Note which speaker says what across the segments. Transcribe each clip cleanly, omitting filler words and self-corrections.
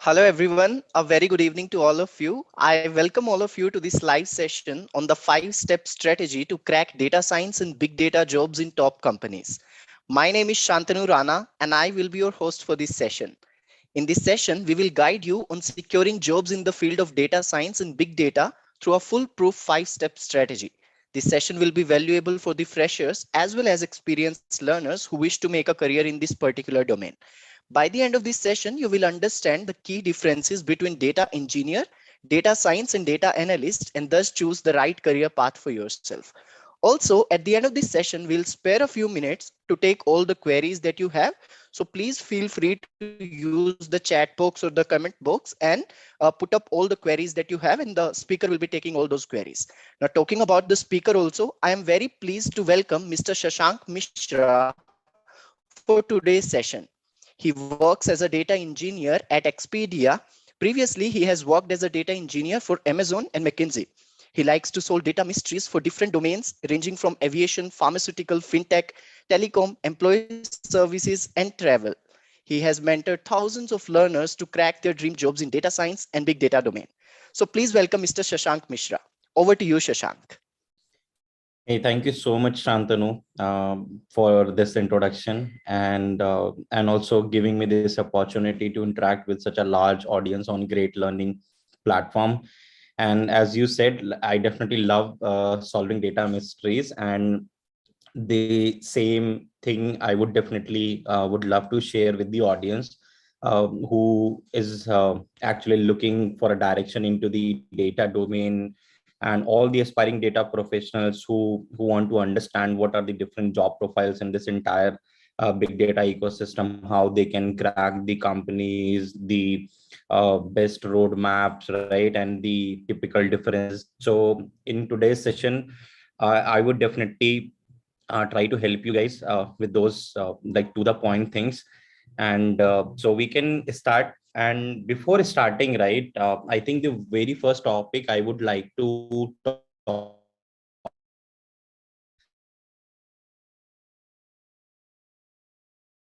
Speaker 1: Hello, everyone. A very good evening to all of you. I welcome all of you to this live session on the 5 step strategy to crack data science and big data jobs in top companies. My name is Shantanu Rana, and I will be your host for this session. In this session, we will guide you on securing jobs in the field of data science and big data through a foolproof 5 step strategy. This session will be valuable for the freshers as well as experienced learners who wish to make a career in this particular domain. By the end of this session, you will understand the key differences between data engineer, data science, and data analyst, and thus choose the right career path for yourself. Also, at the end of this session, we'll spare a few minutes to take all the queries that you have. So please feel free to use the chat box or the comment box and put up all the queries that you have, and the speaker will be taking all those queries. Now, talking about the speaker also, I am very pleased to welcome Mr. Shashank Mishra for today's session. He works as a data engineer at Expedia. Previously, he has worked as a data engineer for Amazon and McKinsey. He likes to solve data mysteries for different domains, ranging from aviation, pharmaceutical, fintech, telecom, employee services, and travel. He has mentored thousands of learners to crack their dream jobs in data science and big data domain. So please welcome Mr. Shashank Mishra. Over to you, Shashank.
Speaker 2: Hey, thank you so much, Shantanu, for this introduction and also giving me this opportunity to interact with such a large audience on great learning platform. And as you said, I definitely love solving data mysteries, and the same thing I would definitely would love to share with the audience who is actually looking for a direction into the data domain, and all the aspiring data professionals who want to understand what are the different job profiles in this entire big data ecosystem, how they can crack the companies, the best roadmaps, right, and the typical differences. So in today's session, I would definitely try to help you guys with those like to the point things, and so we can start. And before starting, right, I think the very first topic I would like to talk about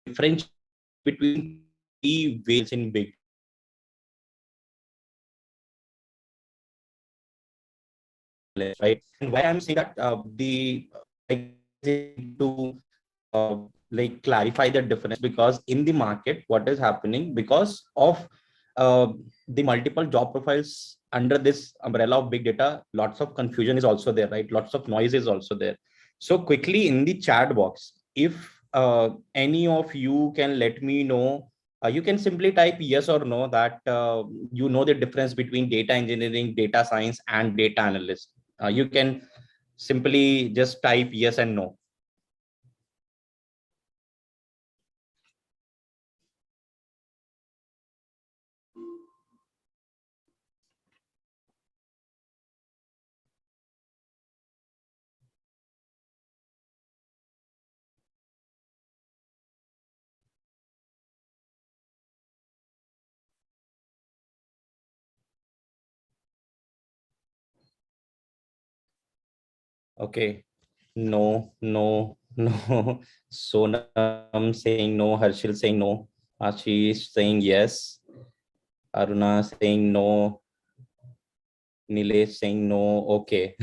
Speaker 2: differentiate between three ways in big data, right? And why I'm saying that the to like clarify the difference, because in the market what is happening because of uh, the multiple job profiles under this umbrella of big data, lots of confusion is also there, right? Lots of noise is also there. So quickly in the chat box, if any of you can let me know, you can simply type yes or no that you know the difference between data engineering, data science, and data analyst. You can simply just type yes and no. Okay. No, no, no. Sonam saying no. Harshil saying no. Ashish saying yes. Aruna saying no. Nilesh saying no. Okay.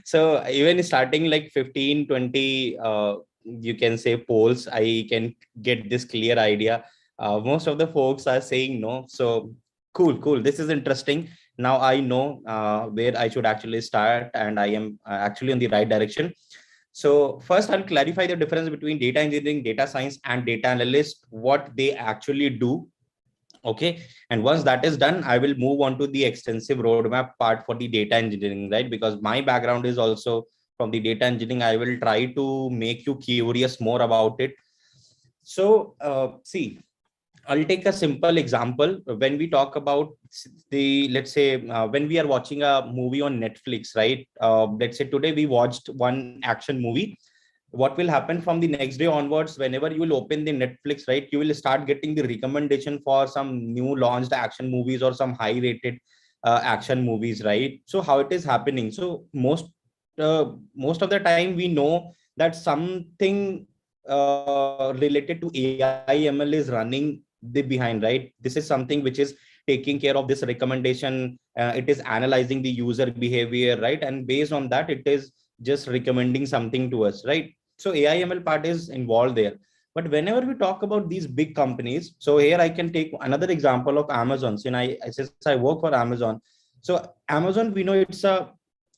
Speaker 2: So even starting like 15, 20, you can say polls, I can get this clear idea. Most of the folks are saying no. So cool, cool. This is interesting. Now I know where I should actually start, and I am actually in the right direction. So first, I'll clarify the difference between data engineering, data science, and data analyst, what they actually do. Okay. And once that is done, I will move on to the extensive roadmap part for the data engineering, right? Because my background is also from the data engineering. I will try to make you curious more about it. So see, I'll take a simple example. When we talk about the, let's say, when we are watching a movie on Netflix, right? Let's say today we watched one action movie. What will happen from the next day onwards, whenever you will open the Netflix, right, you will start getting the recommendation for some new launched action movies or some high rated action movies, right? So how it is happening? So most of the time we know that something related to AI ML is running the behind, right? This is something which is taking care of this recommendation. It is analyzing the user behavior, right? And based on that, it is just recommending something to us, right? So AI ML part is involved there. But whenever we talk about these big companies, so here I can take another example of Amazon. Since I work for Amazon, so Amazon, we know it's a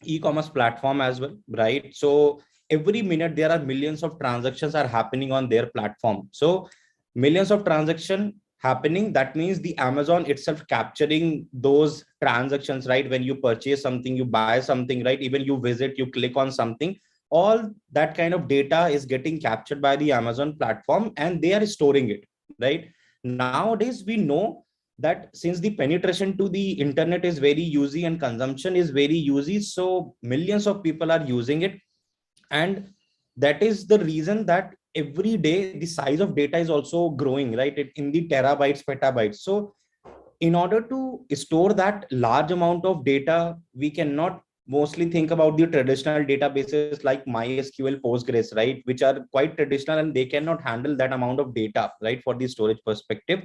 Speaker 2: e-commerce platform as well, right? So every minute there are millions of transactions are happening on their platform. So millions of transaction happening, that means the Amazon itself capturing those transactions, right? When you purchase something, you buy something, right? Even you visit, you click on something, all that kind of data is getting captured by the Amazon platform, and they are storing it, right? Nowadays we know that since the penetration to the internet is very easy and consumption is very easy, so millions of people are using it. And that is the reason that every day the size of data is also growing, right? In the terabytes, petabytes. So in order to store that large amount of data, we cannot mostly think about the traditional databases like MySQL, Postgres, right? Which are quite traditional and they cannot handle that amount of data, right? For the storage perspective.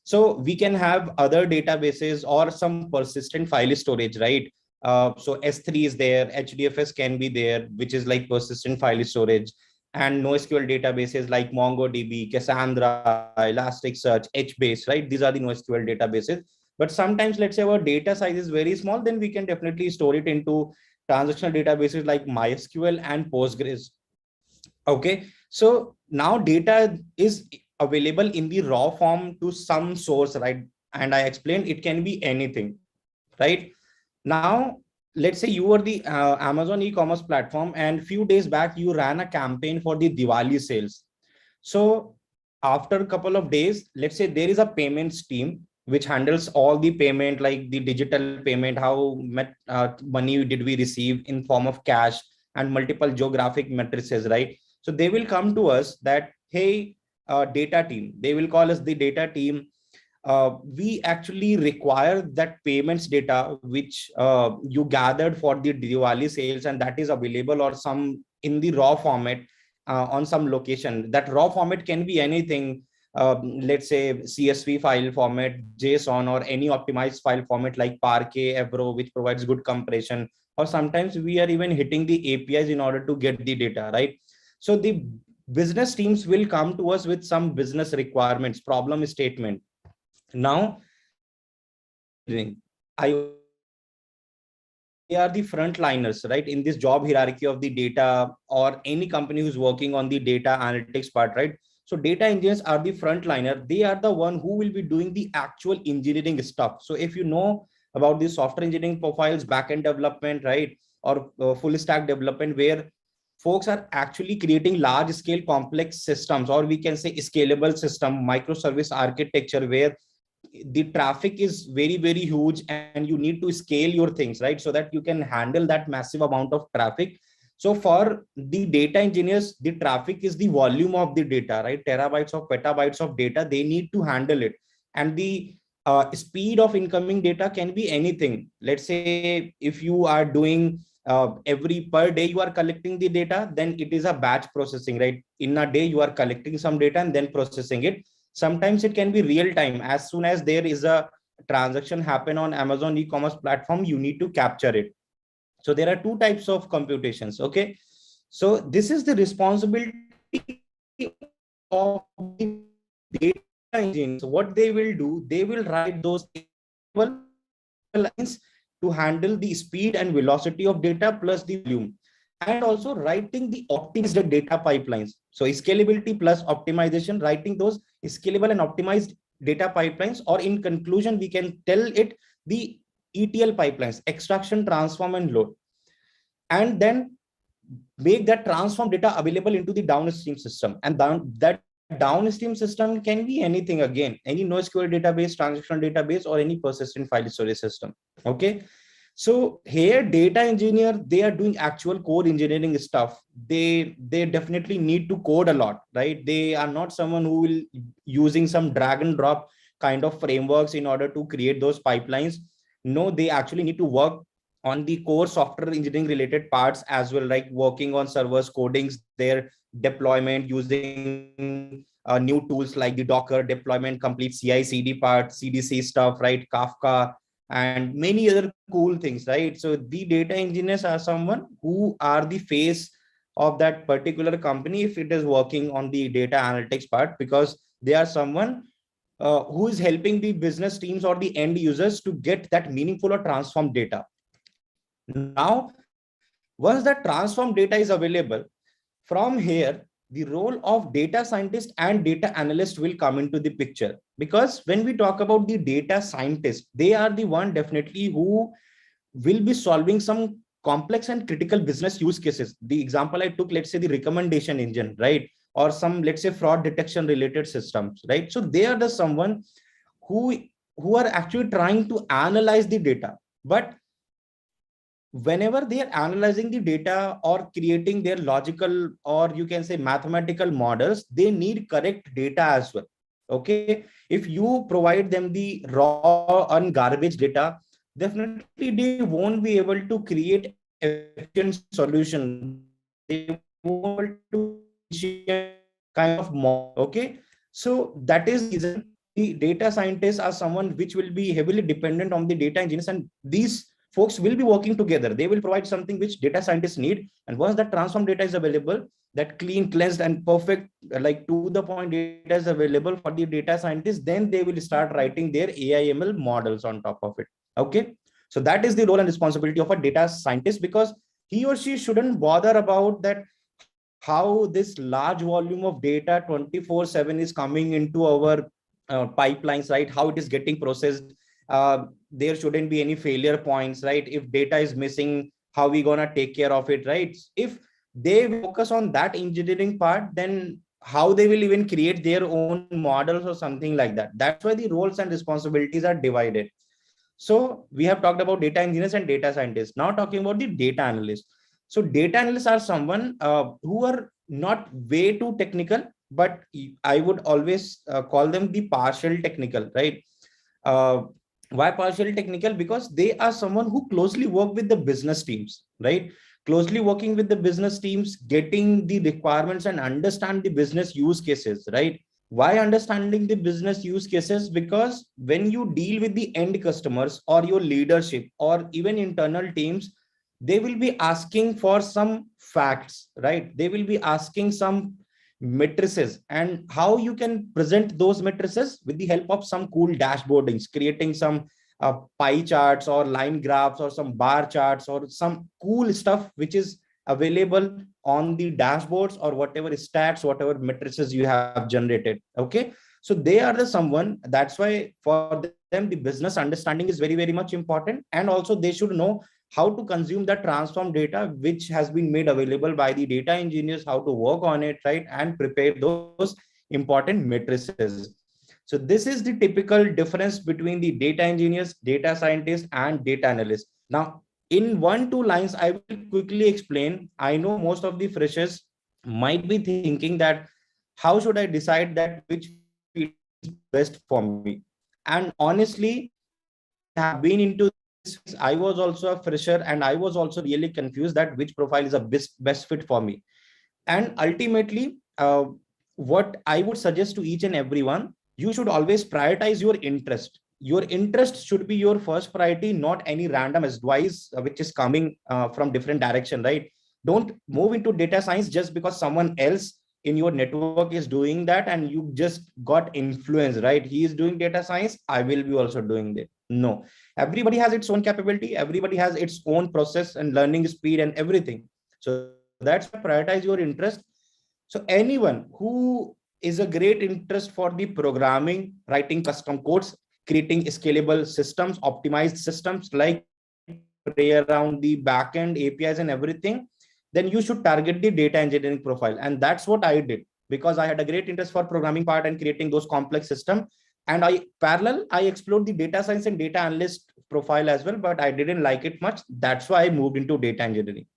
Speaker 2: So we can have other databases or some persistent file storage, right? So S3 is there, HDFS can be there, which is like persistent file storage, and NoSQL databases like MongoDB, Cassandra, Elasticsearch, HBase, right? These are the NoSQL databases. But sometimes, let's say our data size is very small, then we can definitely store it into transactional databases like MySQL and Postgres. Okay, so now data is available in the raw form to some source, right? And I explained it can be anything, right? Now, let's say you are the Amazon e-commerce platform, and few days back you ran a campaign for the Diwali sales. So after a couple of days, let's say there is a payments team which handles all the payment, like the digital payment, how much money did we receive in form of cash, and multiple geographic matrices, right? So they will come to us that, hey, data team, they will call us the data team. We actually require that payments data which you gathered for the Diwali sales, and that is available or some in the raw format on some location. That raw format can be anything, let's say CSV file format, JSON, or any optimized file format like Parquet, Evro, which provides good compression. Or sometimes we are even hitting the APIs in order to get the data, right? So the business teams will come to us with some business requirements, problem statement. Now, I already mentioned that they are the frontliners, right, in this job hierarchy of the data, or any company who's working on the data analytics part, right? So data engineers are the frontliner. They are the one who will be doing the actual engineering stuff. So if you know about the software engineering profiles, backend development, right, or full stack development, where folks are actually creating large scale complex systems, or we can say scalable system, microservice architecture, where the traffic is very very huge and you need to scale your things, right, so that you can handle that massive amount of traffic. So for the data engineers, the traffic is the volume of the data, right? Terabytes of petabytes of data, they need to handle it. And the speed of incoming data can be anything. Let's say if you are doing every per day you are collecting the data, then it is a batch processing, right? In a day you are collecting some data and then processing it. Sometimes it can be real time. As soon as there is a transaction happen on Amazon e-commerce platform, you need to capture it. So there are two types of computations. Okay, so this is the responsibility of the data engineers. What they will do, they will write those pipelines to handle the speed and velocity of data plus the volume, and also writing the optimized data pipelines. So scalability plus optimization, writing those scalable and optimized data pipelines, or in conclusion we can tell it the ETL pipelines: extraction, transform, and load. And then make that transform data available into the downstream system. And that downstream system can be anything, again, any NoSQL database, transactional database, or any persistent file storage system. Okay, so here data engineer, they are doing actual core engineering stuff. They definitely need to code a lot, right? They are not someone who will using some drag and drop kind of frameworks in order to create those pipelines. No, they actually need to work on the core software engineering related parts as well, like working on servers, codings, their deployment using new tools like the Docker deployment, complete CI/CD part, CDC stuff, right? Kafka, and many other cool things, right? So the data engineers are someone who are the face of that particular company if it is working on the data analytics part, because they are someone who is helping the business teams or the end users to get that meaningful or transformed data. Now, once that transformed data is available, from here, the role of data scientist and data analyst will come into the picture. Because when we talk about the data scientist, they are the one definitely who will be solving some complex and critical business use cases. The example I took, let's say the recommendation engine, right? Or some, let's say, fraud detection related systems, right? So they are the someone who who are actually trying to analyze the data. But whenever they are analyzing the data or creating their logical, or you can say mathematical models, they need correct data as well. Okay, if you provide them the raw ungarbage data, definitely they won't be able to create efficient solution. They won't be able to create efficient kind of models. Okay, so that is the reason the data scientists are someone which will be heavily dependent on the data engineers, and these folks will be working together. They will provide something which data scientists need, and once that transform data is available, that clean, cleansed, and perfect, like to the point data is available for the data scientists, then they will start writing their AI/ML models on top of it. Okay, so that is the role and responsibility of a data scientist, because he or she shouldn't bother about that how this large volume of data 24/7 is coming into our pipelines, right? How it is getting processed. There shouldn't be any failure points, right? If data is missing, how we gonna take care of it, right? If they will focus on that engineering part, then how they will even create their own models or something like that. That's why the roles and responsibilities are divided. So we have talked about data engineers and data scientists. Now talking about the data analysts. So data analysts are someone who are not way too technical, but I would always call them the partial technical, right? Uh, why partial technical? Because they are someone who closely work with the business teams, right? Closely working with the business teams, getting the requirements and understand the business use cases, right? Why understanding the business use cases? Because when you deal with the end customers or your leadership or even internal teams, they will be asking for some facts, right? They will be asking some matrices, and how you can present those matrices with the help of some cool dashboardings, creating some pie charts or line graphs or some bar charts or some cool stuff which is available on the dashboards or whatever stats, whatever matrices you have generated. Okay, so they are the someone, that's why for them the business understanding is very, very much important. And also they should know how to consume the transform data which has been made available by the data engineers, how to work on it, right, and prepare those important matrices. So this is the typical difference between the data engineers, data scientists, and data analysts. Now, in 1-2 lines, I will quickly explain. I know most of the freshers might be thinking that how should I decide that which field is best for me? And honestly, I have been into this phase. I was also a fresher and I was also really confused that which profile is a best fit for me. And ultimately, what I would suggest to each and everyone, you should always prioritize your interest. Your interest should be your first priority, not any random advice which is coming from different direction, right? Don't move into data science just because someone else in your network is doing that and you just got influenced, right? He is doing data science, I will be also doing that. No, everybody has its own capability, everybody has its own process and learning speed and everything. So that's why prioritize your interest. So anyone who is a great interest for the programming, writing custom codes, creating scalable systems, optimized systems like array around the backend APIs and everything, then you should target the data engineering profile. And that's what I did, because I had a great interest for programming part and creating those complex systems. And I explored the data science and data analyst profile as well, but I didn't like it much. That's why I moved into data engineering.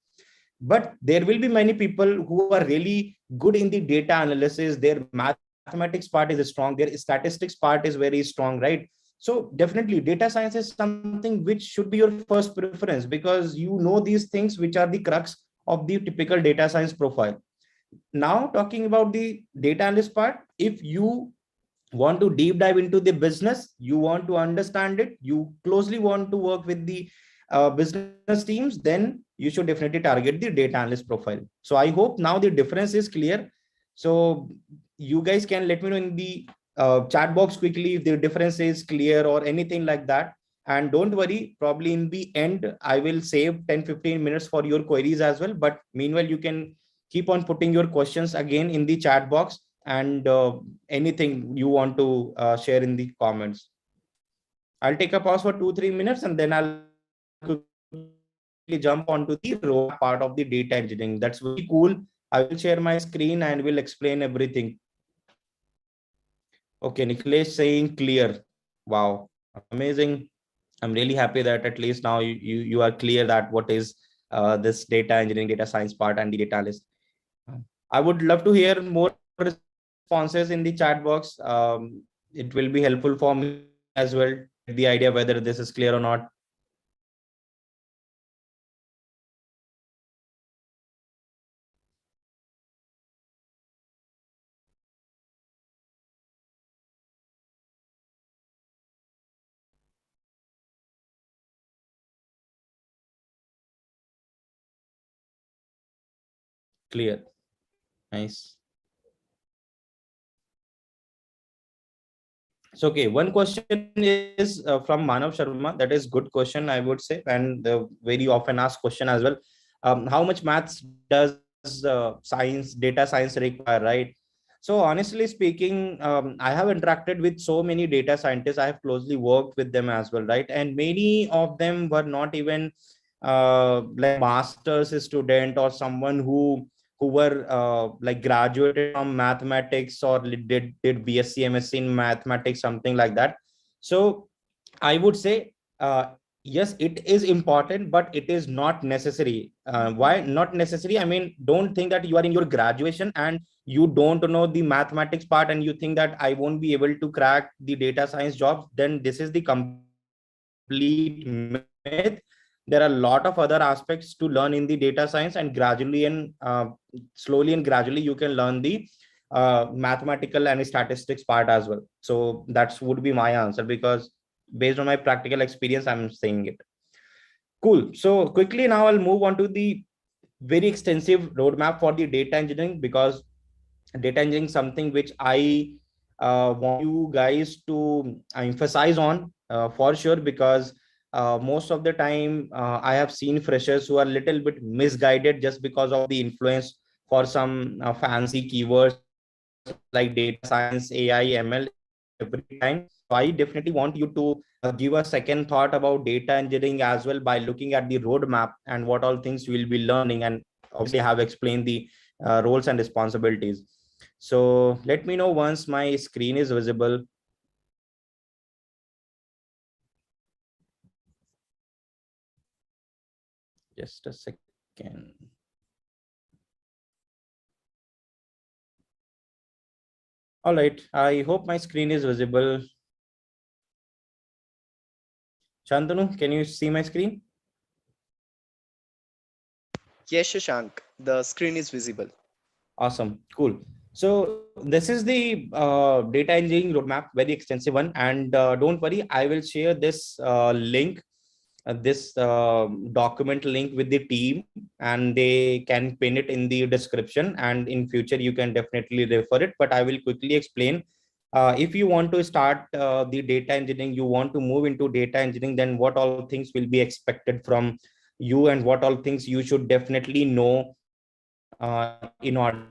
Speaker 2: But there will be many people who are really good in the data analysis, their mathematics part is strong, their statistics part is very strong, right? So definitely data science is something which should be your first preference, because you know these things which are the crux of the typical data science profile. Now talking about the data analyst part, if you want to deep dive into the business, you want to understand it, you closely want to work with the business teams, then you should definitely target the data analyst profile. So I hope now the difference is clear. So you guys can let me know in the chat box quickly if the difference is clear or anything like that. And don't worry, probably in the end I will save 10-15 minutes for your queries as well, but meanwhile you can keep on putting your questions again in the chat box, and anything you want to share in the comments. I'll take a pause for 2-3 minutes and then I'll quickly jump onto the roadmap part of the data engineering. That's very cool. I will share my screen and will explain everything. Okay, Nikhilesh saying clear. Wow, amazing. I'm really happy that at least now you are clear that what is this data engineering, data science part and the data analyst. I would love to hear more responses in the chat box. It will be helpful for me as well to get the idea whether this is clear or not. Clear. Nice. So, okay, one question is from Manav Sharma. That is good question, I would say, and the very often asked question as well. How much maths does data science require, right? So, honestly speaking, I have interacted with so many data scientists. I have closely worked with them as well, right? And many of them were not even like master's student or someone who were like graduated from mathematics or did BSc MSc in mathematics, something like that. So I would say yes, it is important, but it is not necessary. Why not necessary? I mean, don't think that you are in your graduation and you don't know the mathematics part and you think that I won't be able to crack the data science job. Then this is the complete myth. There are a lot of other aspects to learn in the data science, and gradually and slowly and gradually you can learn the mathematical and statistics part as well. So that's would be my answer, because based on my practical experience I'm saying it. Cool. So quickly now I'll move on to the very extensive roadmap for the data engineering, because data engineering is something which I want you guys to emphasize on for sure, because most of the time I have seen freshers who are little bit misguided just because of the influence for some fancy keywords like data science, AI, ML every time. So I definitely want you to give a second thought about data engineering as well by looking at the roadmap and what all things you will be learning, and obviously I have explained the roles and responsibilities. So let me know once my screen is visible. Just a second. All right. I hope my screen is visible. Shantanu, can you see my screen?
Speaker 1: Yes, Shashank, the screen is visible.
Speaker 2: Awesome. Cool. So this is the data engineering roadmap, very extensive one. And don't worry, I will share this link, this document link with the team, and they can pin it in the description. And in future, you can definitely refer it. But I will quickly explain. If you want to start the data engineering, you want to move into data engineering, then what all things will be expected from you, and what all things you should definitely know in order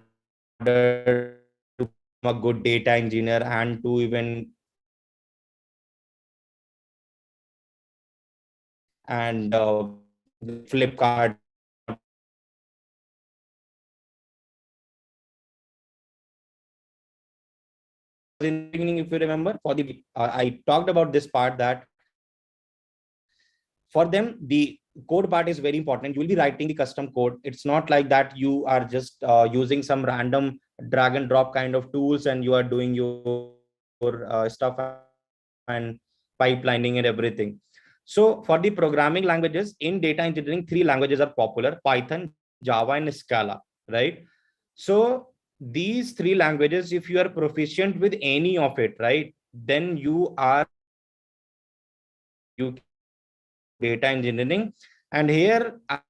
Speaker 2: to become a good data engineer and to even crack the data science job. And like Flipkart, because in the beginning, if you remember, for the I talked about this part that for them the code part is very important. You will be writing the custom code. It's not like that you are just using some random drag and drop kind of tools and you are doing your stuff and pipelining and everything. So for the programming languages in data engineering, three languages are popular: Python, Java, and Scala, right? So these three languages, if you are proficient with any of it, right, then you are you can crack your data engineering. And here I have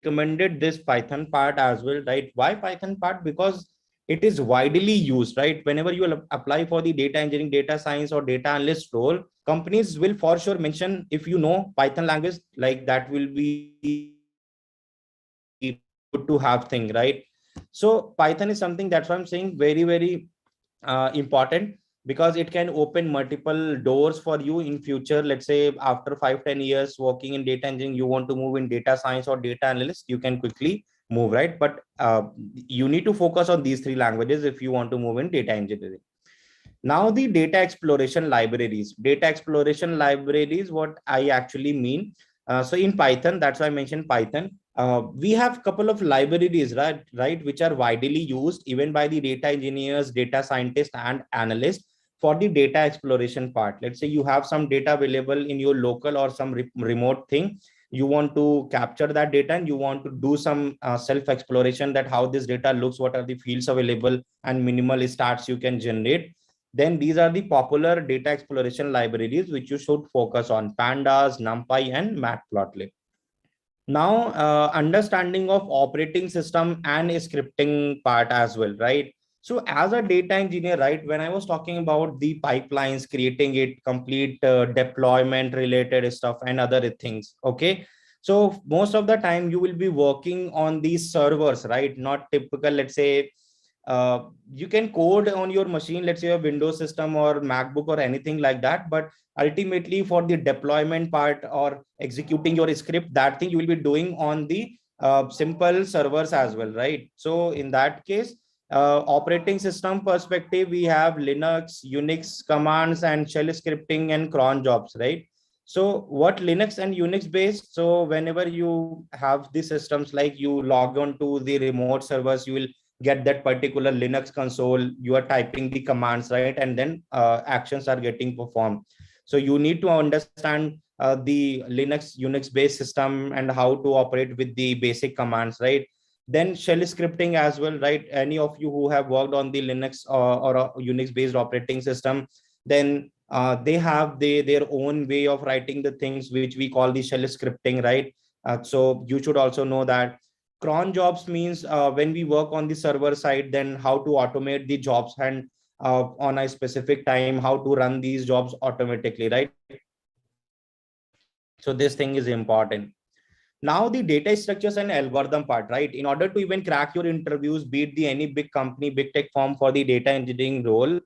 Speaker 2: recommended this Python part as well, right? Why Python part? Because it is widely used, right? Whenever you will apply for the data engineering, data science, or data analyst role, companies will for sure mention, if you know Python language, like that will be good to have thing, right? So Python is something, that's why I'm saying very, very important, because it can open multiple doors for you in future. Let's say after 5-10 years working in data engineering, you want to move in data science or data analyst, you can quickly move, right? But you need to focus on these three languages if you want to move in data engineering. Now the data exploration libraries. Data exploration libraries, what I actually mean. So in Python, that's why I mentioned Python. We have couple of libraries, right, which are widely used even by the data engineers, data scientists, and analysts for the data exploration part. Let's say you have some data available in your local or some remote thing. You want to capture that data and you want to do some self exploration, that how this data looks, what are the fields available, and minimal stats you can generate. Then these are the popular data exploration libraries which you should focus on: pandas, numpy, and matplotlib. Now understanding of operating system and scripting part as well, right? So as a data engineer, right, when I was talking about the pipelines, creating it, complete deployment related stuff and other things, okay, so most of the time you will be working on these servers, right? Not typical, let's say, you can code on your machine, let's say a Windows system or MacBook or anything like that, but ultimately for the deployment part or executing your script, that thing you will be doing on the simple servers as well, right? So in that case, operating system perspective, we have Linux, Unix commands, and shell scripting and cron jobs, right? So what Linux and Unix based, so whenever you have the systems, like you log on to the remote servers, you will get that particular Linux console, you are typing the commands, right, and then actions are getting performed. So you need to understand the Linux Unix based system and how to operate with the basic commands, right? Then shell scripting as well, right? Any of you who have worked on the Linux or a Unix based operating system, then they have their own way of writing the things which we call the shell scripting, right? So you should also know that. Cron jobs means when we work on the server side, then how to automate the jobs, and on a specific time, how to run these jobs automatically, right? So this thing is important. Now the data structures and algorithm part, right? In order to even crack your interviews, be it the any big company, big tech firm for the data engineering role,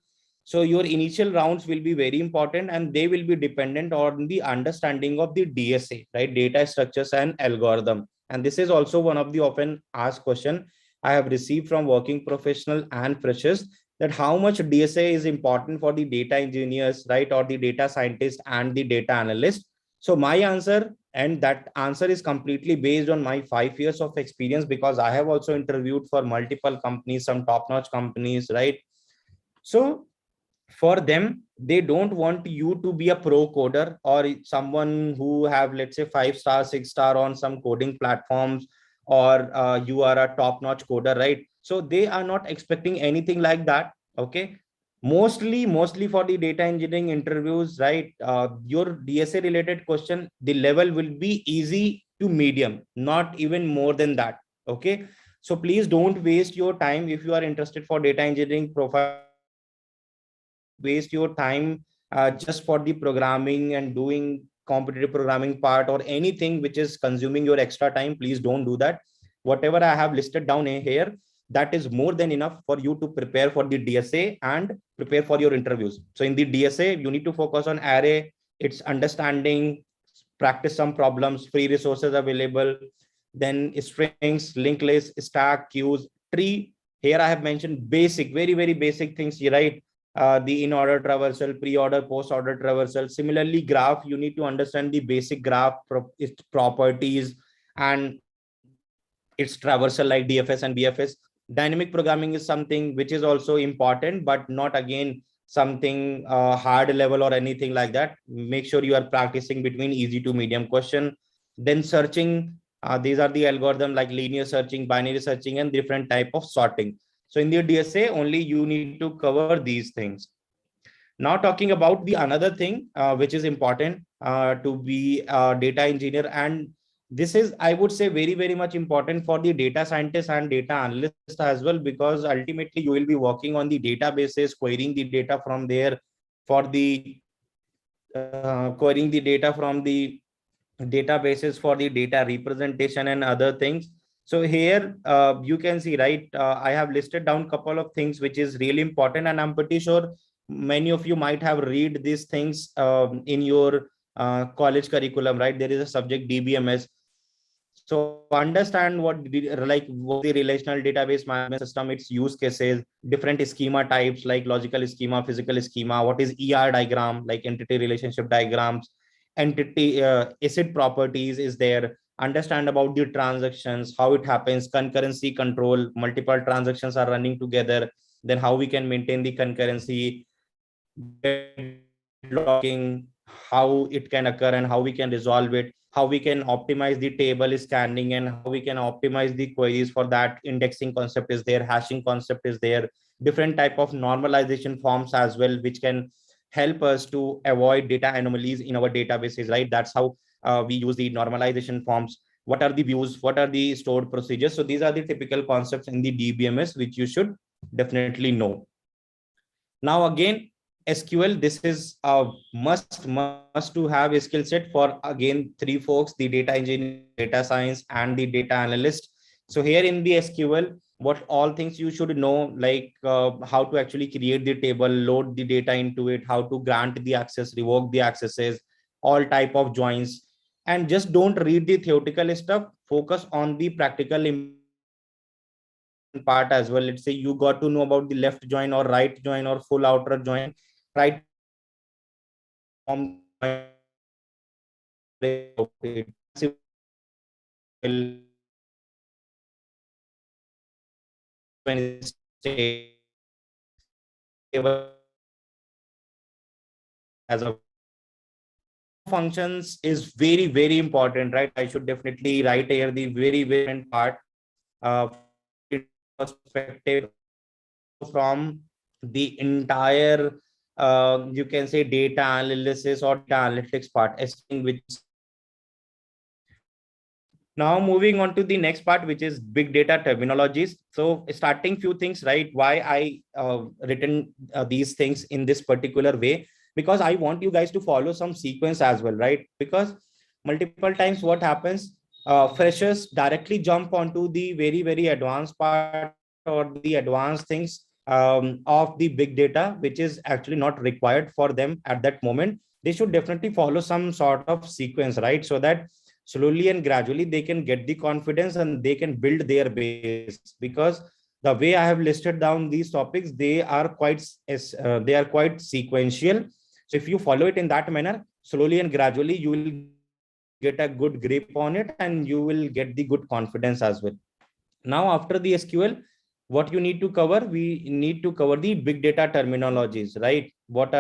Speaker 2: so your initial rounds will be very important, and they will be dependent on the understanding of the DSA, right? Data structures and algorithm. And this is also one of the often asked question I have received from working professional and freshers, that how much DSA is important for the data engineers, right, or the data scientist and the data analyst. So my answer, and that answer is completely based on my 5 years of experience, because I have also interviewed for multiple companies, some top notch companies, right? So for them, they don't want you to be a pro coder or someone who have, let's say, 5 star 6 star on some coding platforms, or you are a top notch coder, right? So they are not expecting anything like that, okay? Mostly for the data engineering interviews, right, your DSA related question, the level will be easy to medium, not even more than that, okay? So please don't waste your time. If you are interested for data engineering profile, please don't waste your time just for the programming and doing competitive programming part or anything which is consuming your extra time. Please don't do that. Whatever I have listed down here, that is more than enough for you to prepare for the DSA and prepare for your interviews. So in the DSA, you need to focus on array, its understanding, practice some problems, free resources available, then strings, linked list, stack, queues, tree. Here I have mentioned basic, very, very basic things, right? The in order traversal, pre-order, post-order traversal. Similarly, graph, you need to understand the basic graph, its properties, and its traversal like DFS and BFS. Dynamic programming is something which is also important, but not again something hard level or anything like that. Make sure you are practicing between easy to medium question. Then searching, these are the algorithm like linear searching, binary searching, and different type of sorting. So in the DSA only you need to cover these things. Now talking about the another thing which is important to be a data engineer, and this is, I would say, very very much important for the data scientist and data analyst as well, because ultimately you will be working on the databases, querying the data from there for the querying the data from the databases for the data representation and other things. So here you can see, right, I have listed down couple of things which is really important, and I'm pretty sure many of you might have read these things in your college curriculum, right? There is a subject DBMS. So understand what is the relational database management system, its use cases, different schema types like logical schema, physical schema, what is ER diagram, like entity relationship diagrams, entity acid properties is there, understand about the transactions, how it happens, concurrency control, multiple transactions are running together, then how we can maintain the concurrency, deadlocking, how it can occur and how we can resolve it, how we can optimize the table scanning, and how we can optimize the queries. For that, indexing concept is there, hashing concept is there, different type of normalization forms as well, which can help us to avoid data anomalies in our databases, right? That's how we use the normalization forms. What are the views, what are the stored procedures? So these are the typical concepts in the DBMS which you should definitely know. Now again, SQL, this is a must to have a skill set for, again, three folks: the data engineer, data science, and the data analyst. So here in the SQL, what all things you should know, like how to actually create the table, load the data into it, how to grant the access, revoke the accesses, all type of joins. And just don't read the theoretical stuff, focus on the practical implementation part as well. Let's say you got to know about the left join or right join or full outer join. Try to understand how to perform the join, how to perform the join about it. Massive table, join state, create table as a variable, create functions. Now functions is very very important, right? I should definitely write here the very very important part from the data perspective, and also from the entire you can say data analysis or data analytics part, everything which is connected to it. Now moving on to the next part, which is big data terminologies. So starting few things, right? Why I written these things in this particular way, because I want you guys to follow some sequence as well, right? Because multiple times what happens, freshers directly jump onto the very very advanced part or the advanced things of the big data, which is actually not required for them at that moment. They should definitely follow some sort of sequence, right? So that slowly and gradually they can get the confidence and they can build their base, because the way I have listed down these topics, they are quite sequential. So if you follow it in that manner, slowly and gradually you will get a good grip on it and you will get the good confidence as well. Now after the SQL, what you need to cover, we need to cover the big data terminologies, right? What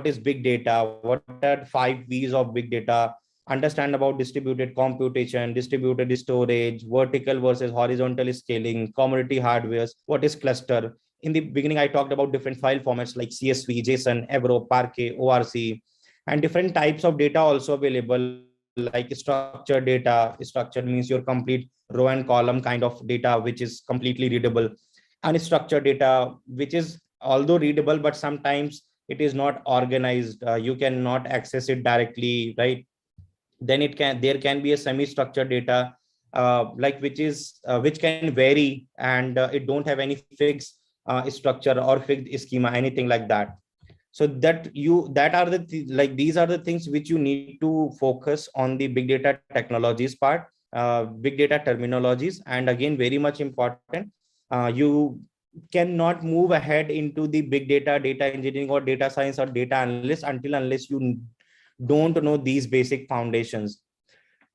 Speaker 2: is big data, what are 5 V's of big data, understand about distributed computation, distributed storage, vertical versus horizontal scaling, commodity hardware, what is cluster. In the beginning I talked about different file formats like CSV, JSON, Avro, Parquet, ORC, and different types of data also available, like structured data. Structured means your complete row and column kind of data, which is completely readable. Unstructured data, which is although readable, but sometimes it is not organized. You cannot access it directly, right? Then there can be a semi-structured data, which can vary, and it don't have any fixed structure or fixed schema, anything like that. So that are the these are the things which you need to focus on the big data technologies part, big data terminologies. And again, very much important, you cannot move ahead into the big data, data engineering or data science or data analyst until unless you don't know these basic foundations.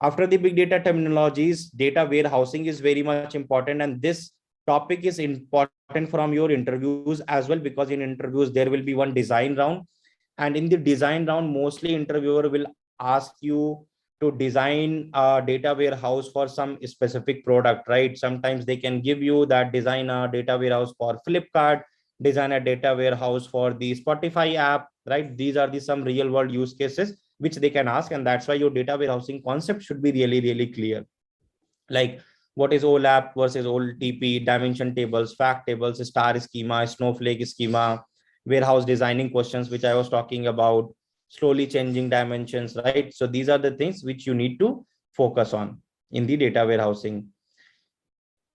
Speaker 2: After the big data terminologies, data warehousing is very much important, and this topic is important from your interviews as well, because in interviews there will be one design round, and in the design round mostly interviewer will ask you to design a data warehouse for some specific product, right? Sometimes they can give you that design a data warehouse for Flipkart, design a data warehouse for the Spotify app, right? These are the some real world use cases which they can ask, and that's why your data warehousing concept should be really, really clear. Like, what is OLAP versus OLTP, dimension tables, fact tables, star schema, snowflake schema, warehouse designing questions, which I was talking about, slowly changing dimensions, right? So these are the things which you need to focus on in the data warehousing.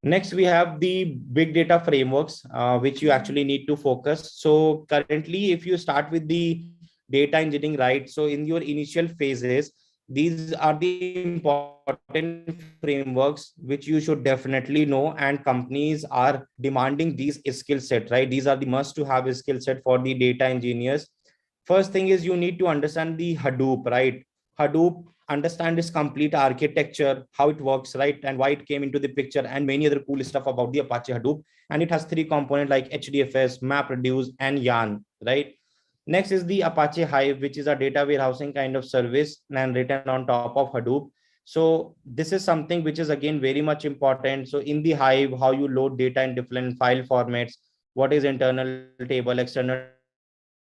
Speaker 2: Next, we have the big data frameworks, which you actually need to focus. So currently, if you start with the data engineering, right? So in your initial phases, these are the important frameworks which you should definitely know, and companies are demanding these skill set, right? These are the must to have skill set for the data engineers. First thing is you need to understand the Hadoop, right? Hadoop, understand this complete architecture, how it works, right? And why it came into the picture, and many other cool stuff about the Apache Hadoop. And it has three components like HDFS, MapReduce, and Yarn, right? Next is the Apache Hive, which is a data warehousing kind of service and written on top of Hadoop. So this is something which is again very much important. So in the Hive, how you load data in different file formats, what is internal table, external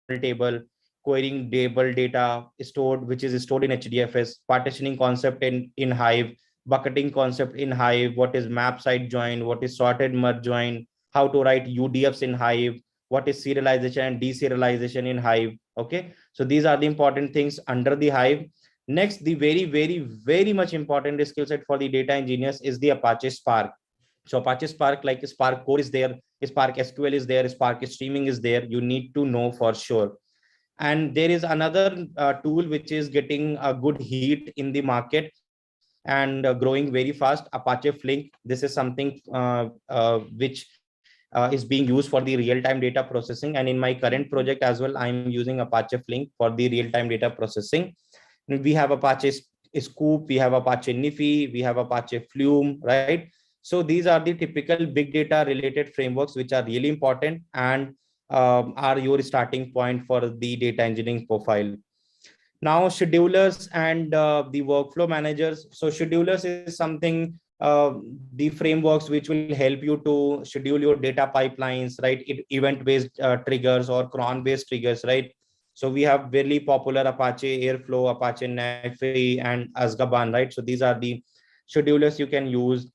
Speaker 2: table, querying table data stored, which is stored in HDFS, partitioning concept in Hive, bucketing concept in Hive, what is map side join, what is sorted merge join, how to write UDFs in Hive, what is serialization and deserialization in Hive. Okay, so these are the important things under the Hive. Next, the very much important skill set for the data engineers is the Apache Spark. So Apache Spark, like Spark core is there, Spark SQL is there, Spark streaming is there, you need to know for sure. And there is another tool which is getting a good heat in the market and growing very fast, Apache Flink. This is something which is being used for the real-time data processing, and in my current project as well, I am using Apache Flink for the real-time data processing. We have Apache Scoop, we have Apache Nifi, we have Apache Flume, right? So these are the typical big data related frameworks which are really important and are your starting point for the data engineering profile. Now schedulers and the workflow managers. So schedulers is something, the frameworks which will help you to schedule your data pipelines, right? Event based triggers or cron based triggers, right? So we have very popular Apache Airflow, Apache Nifi, and Azkaban, right? So these are the schedulers you can use.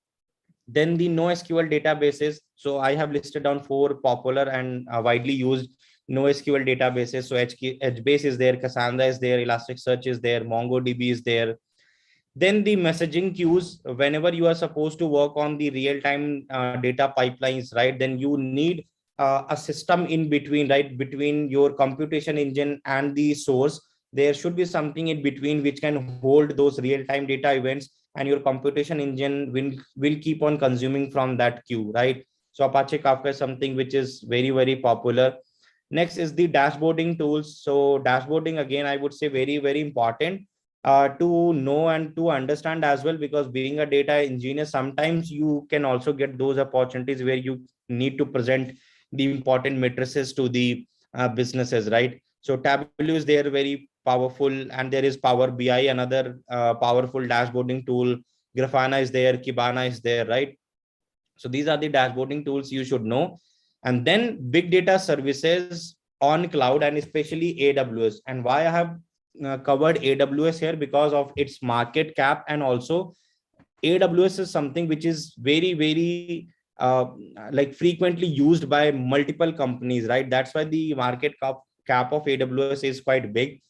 Speaker 2: Then the NoSQL databases. So I have listed down four popular and widely used NoSQL databases. So HBase is there, Cassandra is there, Elasticsearch is there, MongoDB is there. Then the messaging queues, whenever you are supposed to work on the real-time data pipelines, right? Then you need a system in between, right? Between your computation engine and the source, there should be something in between which can hold those real-time data events, and your computation engine will keep on consuming from that queue, right? So Apache Kafka is something which is very popular. Next is the dashboarding tools. So dashboarding, again, I would say very important to know and to understand as well, because being a data engineer, sometimes you can also get those opportunities where you need to present the important matrices to the businesses, right? So Tableau is there, very powerful, and there is Power BI, another powerful dashboarding tool. Grafana is there, Kibana is there, right? So these are the dashboarding tools you should know. And then big data services on cloud, and especially AWS. And why I have covered AWS here, because of its market cap, and also AWS is something which is very uh, like frequently used by multiple companies, right? That's why the market cap of AWS is quite big.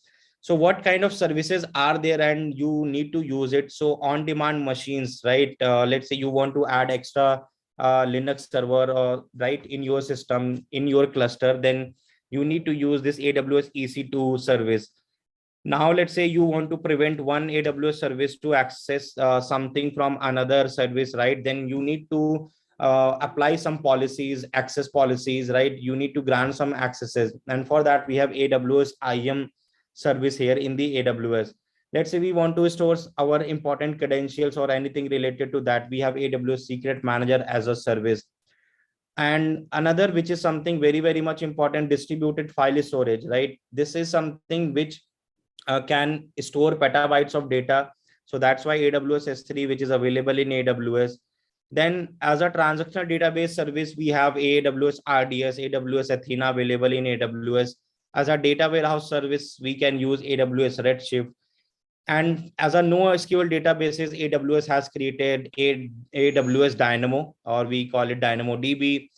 Speaker 2: So what kind of services are there and you need to use it? So on demand machines, right? Let's say you want to add extra Linux server, right, in your system, in your cluster, then you need to use this AWS EC2 service. Now let's say you want to prevent one AWS service to access something from another service, right? Then you need to apply some policies, access policies, right? You need to grant some accesses, and for that we have AWS IAM service here in the AWS. Let's say we want to store our important credentials or anything related to that, we have AWS secret manager as a service. And another, which is something very much important, distributed file storage, right? This is something which can store petabytes of data So that's why AWS S3, which is available in AWS. Then as a transactional database service, we have AWS RDS, AWS Athena available in AWS. As a data warehouse service, we can use AWS Redshift. And as a NoSQL databases, AWS has created AWS Dynamo, or we call it DynamoDB.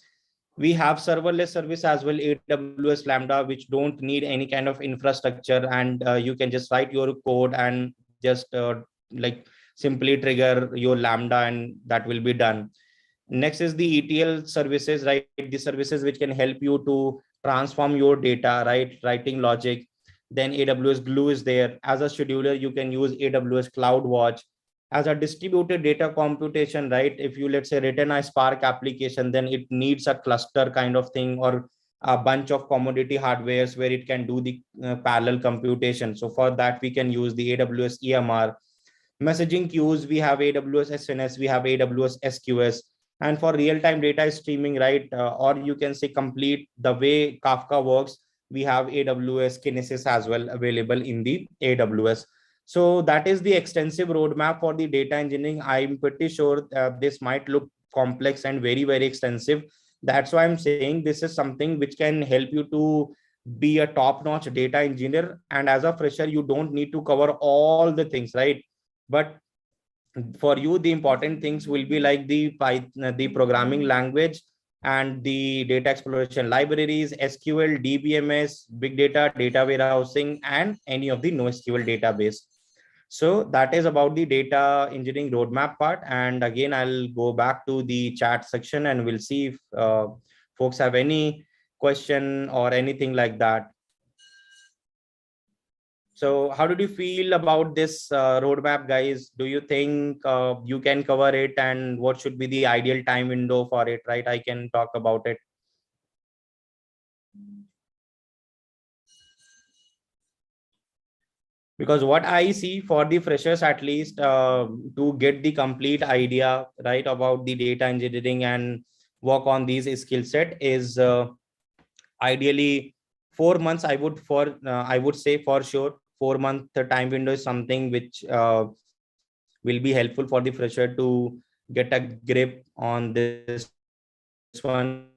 Speaker 2: We have serverless service as well, AWS Lambda, which don't need any kind of infrastructure, and you can just write your code and just like simply trigger your Lambda, and that will be done. Next is the ETL services, right? The services which can help you to transform your data, right? Writing logic. Then AWS Glue is there. As a scheduler, you can use AWS CloudWatch. As a distributed data computation, right? If you, let's say, written a Spark application, then it needs a cluster kind of thing, or a bunch of commodity hardwares where it can do the parallel computation. So for that, we can use the AWS EMR. Messaging queues, we have AWS SNS, we have AWS SQS. And for real-time data streaming, right, or you can say complete the way Kafka works, we have AWS Kinesis as well available in the AWS. So that is the extensive roadmap for the data engineering. I'm pretty sure this might look complex and very, very extensive. That's why I'm saying this is something which can help you to be a top-notch data engineer. And as a fresher, you don't need to cover all the things, right? But for you, the important things will be like the Python, the programming language, and the data exploration libraries, SQL, DBMS, big data, data warehousing, and any of the NoSQL database. So that is about the data engineering roadmap part. And again, I'll go back to the chat section and we'll see if folks have any question or anything like that. So how did you feel about this roadmap, guys? Do you think you can cover it, and what should be the ideal time window for it, right? I can talk about it. Because what I see for the freshers, at least to get the complete idea, right, about the data engineering and work on these skill set is ideally 4 months. I would say for sure 4 month time window is something which will be helpful for the fresher to get a grip on this one.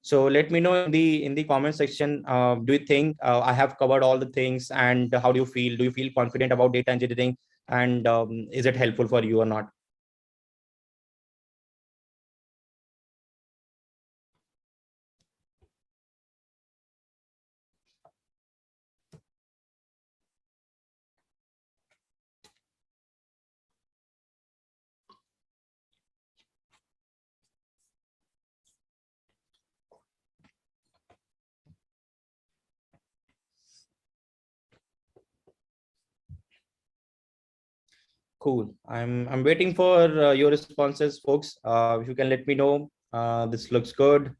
Speaker 2: So let me know in the comment section. Do you think I have covered all the things, and how do you feel? Do you feel confident about data engineering, and is it helpful for you or not? Cool. I'm waiting for your responses, folks. If you can let me know. This looks good.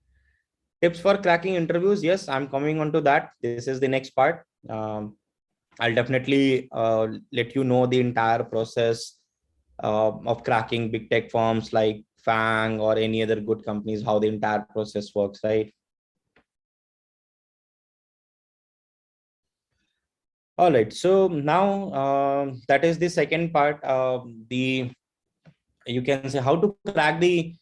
Speaker 2: Tips for cracking interviews. Yes, I'm coming on to that. This is the next part. I'll definitely let you know the entire process of cracking big tech firms like Fang or any other good companies, how the entire process works, right? All right. So now that is the second part. The You can say how to crack the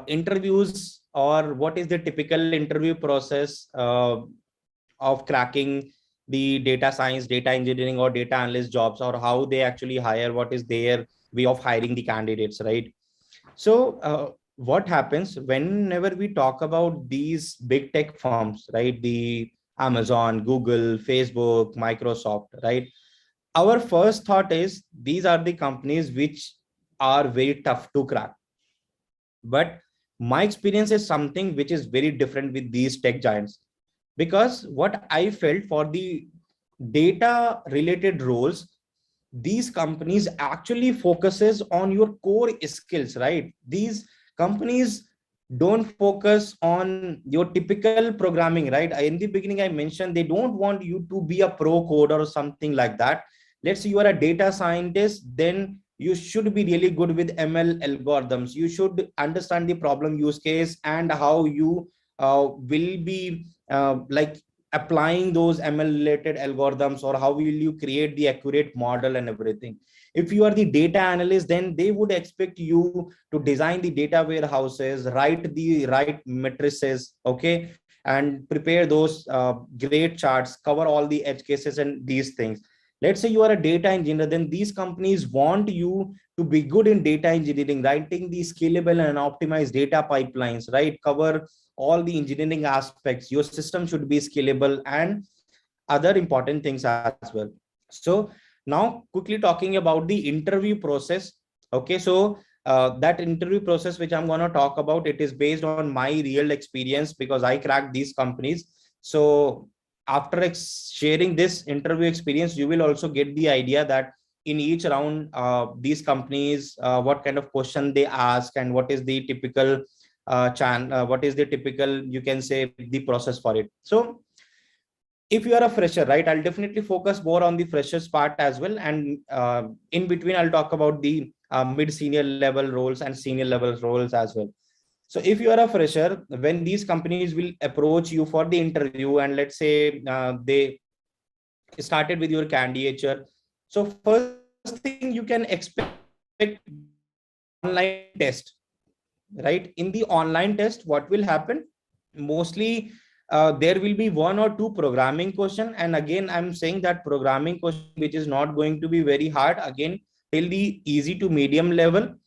Speaker 2: interviews, or what is the typical interview process of cracking the data science, data engineering, or data analyst jobs, or how they actually hire, what is their way of hiring the candidates, right? So what happens whenever we talk about these big tech firms, right? The Amazon, Google, Facebook, Microsoft, right? Our first thought is these are the companies which are very tough to crack. But my experience is something which is very different with these tech giants, because what I felt for the data related roles, these companies actually focuses on your core skills, right? These companies don't focus on your typical programming, right? In the beginning I mentioned they don't want you to be a pro coder or something like that. Let's say you are a data scientist, then you should be really good with ML algorithms. You should understand the problem use case and how you will be like applying those ML related algorithms, or how will you create the accurate model and everything. If you are the data analyst, then they would expect you to design the data warehouses, write the right matrices, okay, and prepare those great charts, cover all the edge cases and these things. Let's say you are a data engineer, then these companies want you to be good in data engineering, writing the scalable and optimized data pipelines, right? Cover all the engineering aspects. Your system should be scalable and other important things as well. So now quickly talking about the interview process. Okay, so that interview process which I'm going to talk about, it is based on my real experience because I cracked these companies. So after sharing this interview experience, you will also get the idea that in each round, these companies, what kind of question they ask, and what is the typical what is the typical, you can say, the process for it. So if you are a fresher, right, I'll definitely focus more on the freshers part as well, and in between I'll talk about the mid senior level roles and senior level roles as well. So if you are a fresher, when these companies will approach you for the interview, and let's say they started with your candidature, so first thing you can expect the online test, right? In the online test, what will happen? Mostly there will be one or two programming question, and again I'm saying that programming question which is not going to be very hard, again till the easy to medium level. And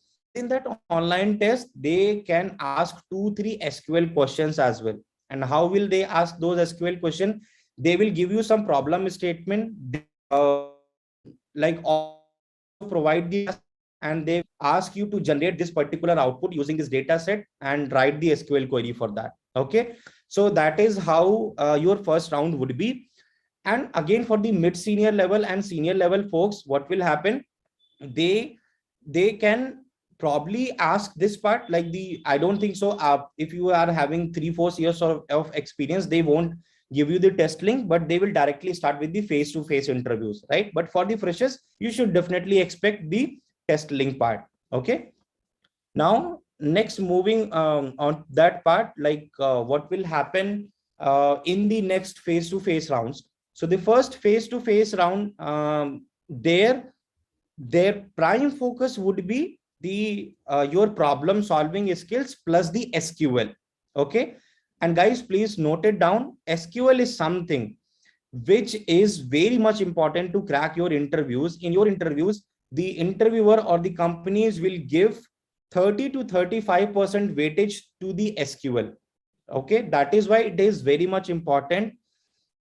Speaker 2: in that online test they can ask 2-3 SQL questions as well. And how will they ask those SQL questions? They will give you some problem statement, like also provide the data set, and they ask you to generate this particular output using this data set and write the SQL query for that. Okay, so that is how your first round would be. And again, for the mid senior level and senior level folks, what will happen? they they can probably ask this part, like the, I don't think so, if you are having 3-4 years of experience, they won't give you the test link, but they will directly start with the face to face interviews, right? But for the freshers, you should definitely expect the test link part. Okay, now next, moving on that part, like what will happen in the next face to face rounds. So the first face to face round, their prime focus would be the your problem solving skills plus the SQL. Okay, and guys, please note it down. SQL is something which is very much important to crack your interviews. In your interviews, the interviewer or the companies will give 30 to 35% weightage to the SQL. Okay, that is why it is very much important.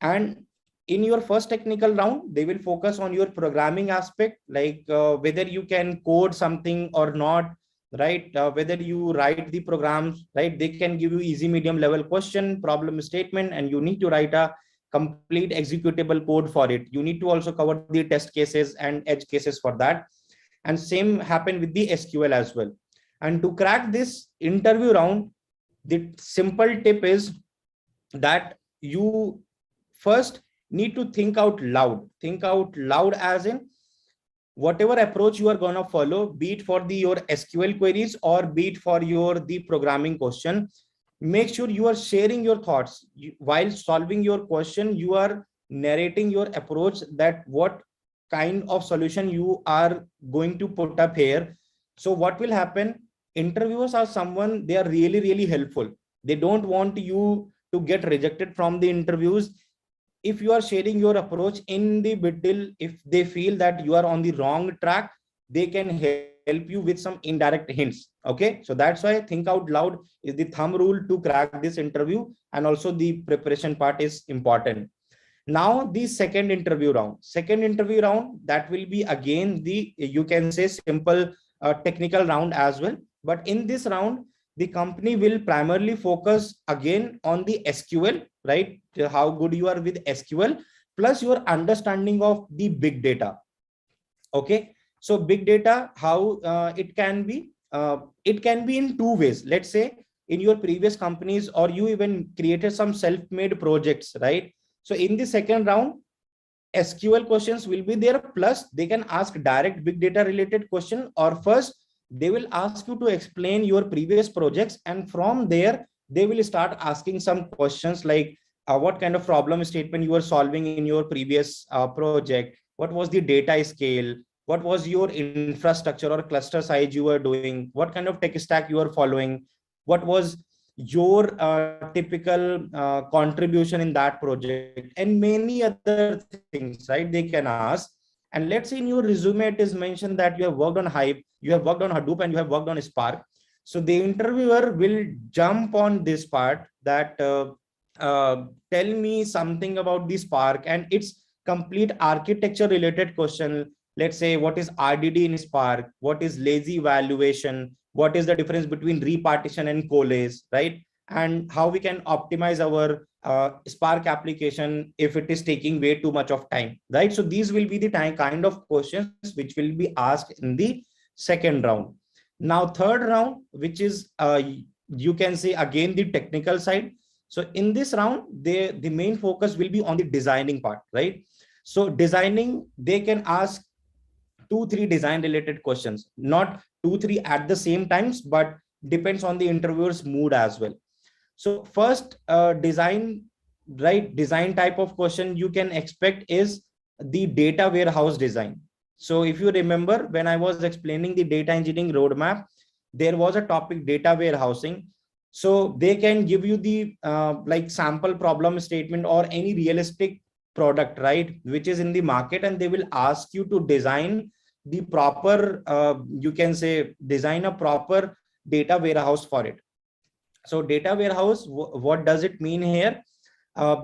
Speaker 2: And in your first technical round, they will focus on your programming aspect, like whether you can code something or not, right? Whether you write the programs, right? They can give you easy medium level question, problem statement, and you need to write a complete executable code for it. You need to also cover the test cases and edge cases for that. And same happen with the SQL as well. And to crack this interview round, the simple tip is that you first need to think out loud. Think out loud as in, whatever approach you are going to follow, be it for the your SQL queries or be it for your the programming question, make sure you are sharing your thoughts. While solving your question, you are narrating your approach, that what kind of solution you are going to put up here. So what will happen? Interviewers are someone, they are really really helpful. They don't want you to get rejected from the interviews. If you are sharing your approach in the middle, if they feel that you are on the wrong track, they can help you with some indirect hints. Okay, so that's why think out loud is the thumb rule to crack this interview, and also the preparation part is important. Now the second interview round, that will be again the, you can say, simple technical round as well. But in this round, the company will primarily focus again on the SQL, right? How good you are with SQL, plus your understanding of the big data. Okay, so big data, how it can be in two ways. Let's say in your previous companies, or you even created some self-made projects, right? So in the second round, SQL questions will be there, plus they can ask direct big data related question, or first they will ask you to explain your previous projects, and from there they will start asking some questions like what kind of problem statement you were solving in your previous project, what was the data scale, what was your infrastructure or cluster size you were doing, what kind of tech stack you are following, what was your typical contribution in that project, and many other things, right? They can ask. And let's say in your resume it is mentioned that you have worked on Hive, you have worked on Hadoop, and you have worked on Spark. So the interviewer will jump on this part that tell me something about the Spark and its complete architecture related question. Let's say, what is RDD in Spark? What is lazy evaluation? What is the difference between repartition and coalesce, right? And how we can optimize our Spark application if it is taking way too much of time, right? So these will be the kind of questions which will be asked in the second round. Now, third round, which is you can say again the technical side. So in this round, the main focus will be on the designing part, right? So designing, they can ask 2 3 design related questions, not 2 3 at the same times, but depends on the interviewer's mood as well. So first design, right, design type of question you can expect is the data warehouse design. So if you remember, when I was explaining the data engineering roadmap, there was a topic data warehousing. So they can give you the like sample problem statement or any realistic product, right, which is in the market, and they will ask you to design the proper you can say design a proper data warehouse for it. So data warehouse, what does it mean here?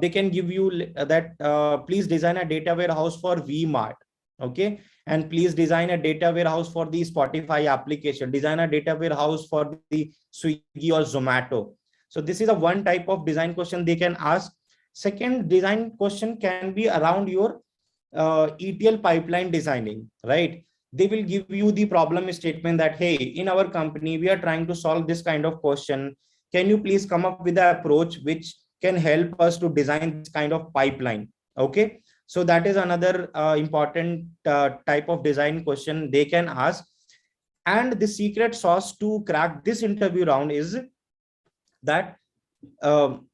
Speaker 2: They can give you that please design a data warehouse for Vmart, okay, and please design a data warehouse for the Spotify application, design a data warehouse for the Swiggy or Zomato. So this is a one type of design question they can ask. Second design question can be around your ETL pipeline designing, right? They will give you the problem statement that, hey, in our company we are trying to solve this kind of question, can you please come up with an approach which can help us to design this kind of pipeline? Okay, so that is another important type of design question they can ask. And the secret sauce to crack this interview round is that um,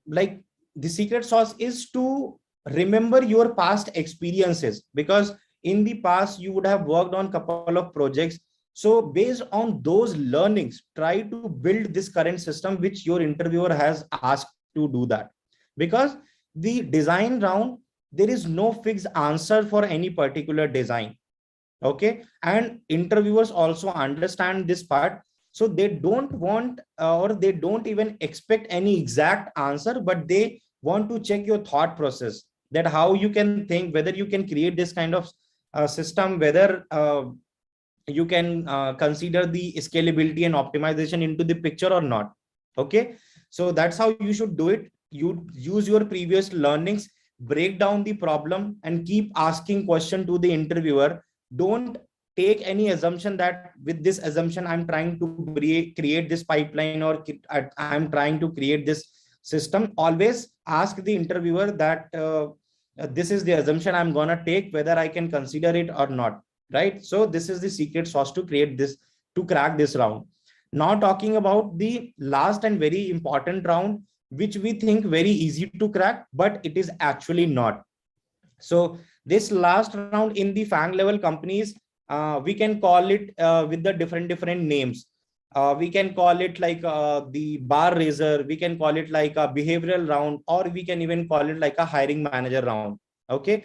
Speaker 2: like the secret sauce is to remember your past experiences, because in the past you would have worked on couple of projects. So based on those learnings, try to build this current system which your interviewer has asked to do that. Because the design round, there is no fixed answer for any particular design, okay, and interviewers also understand this part. So they don't want or they don't even expect any exact answer, but they want to check your thought process, that how you can think, whether you can create this kind of system, whether you can consider the scalability and optimization into the picture or not. Okay, so that's how you should do it. You use your previous learnings, break down the problem, and keep asking question to the interviewer. Don't take any assumption that with this assumption I'm trying to create this pipeline, or I'm trying to create this system. Always ask the interviewer that this is the assumption I'm gonna take, whether I can consider it or not, right? So this is the secret sauce to create this, to crack this round. Now talking about the last and very important round, which we think very easy to crack, but it is actually not. So this last round in the FANG level companies, we can call it with the different names. We can call it like the bar raiser, we can call it like a behavioral round, or we can even call it like a hiring manager round. Okay,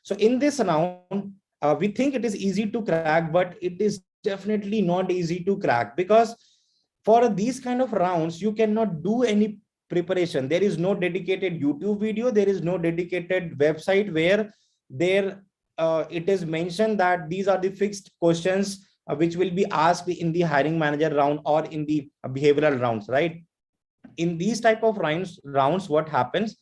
Speaker 2: so in this round, we think it is easy to crack, but it is definitely not easy to crack, because for these kind of rounds you cannot do any preparation. There is no dedicated YouTube video, there is no dedicated website where there it is mentioned that these are the fixed questions which will be asked in the hiring manager round or in the behavioral rounds, right? In these type of rounds, what happens,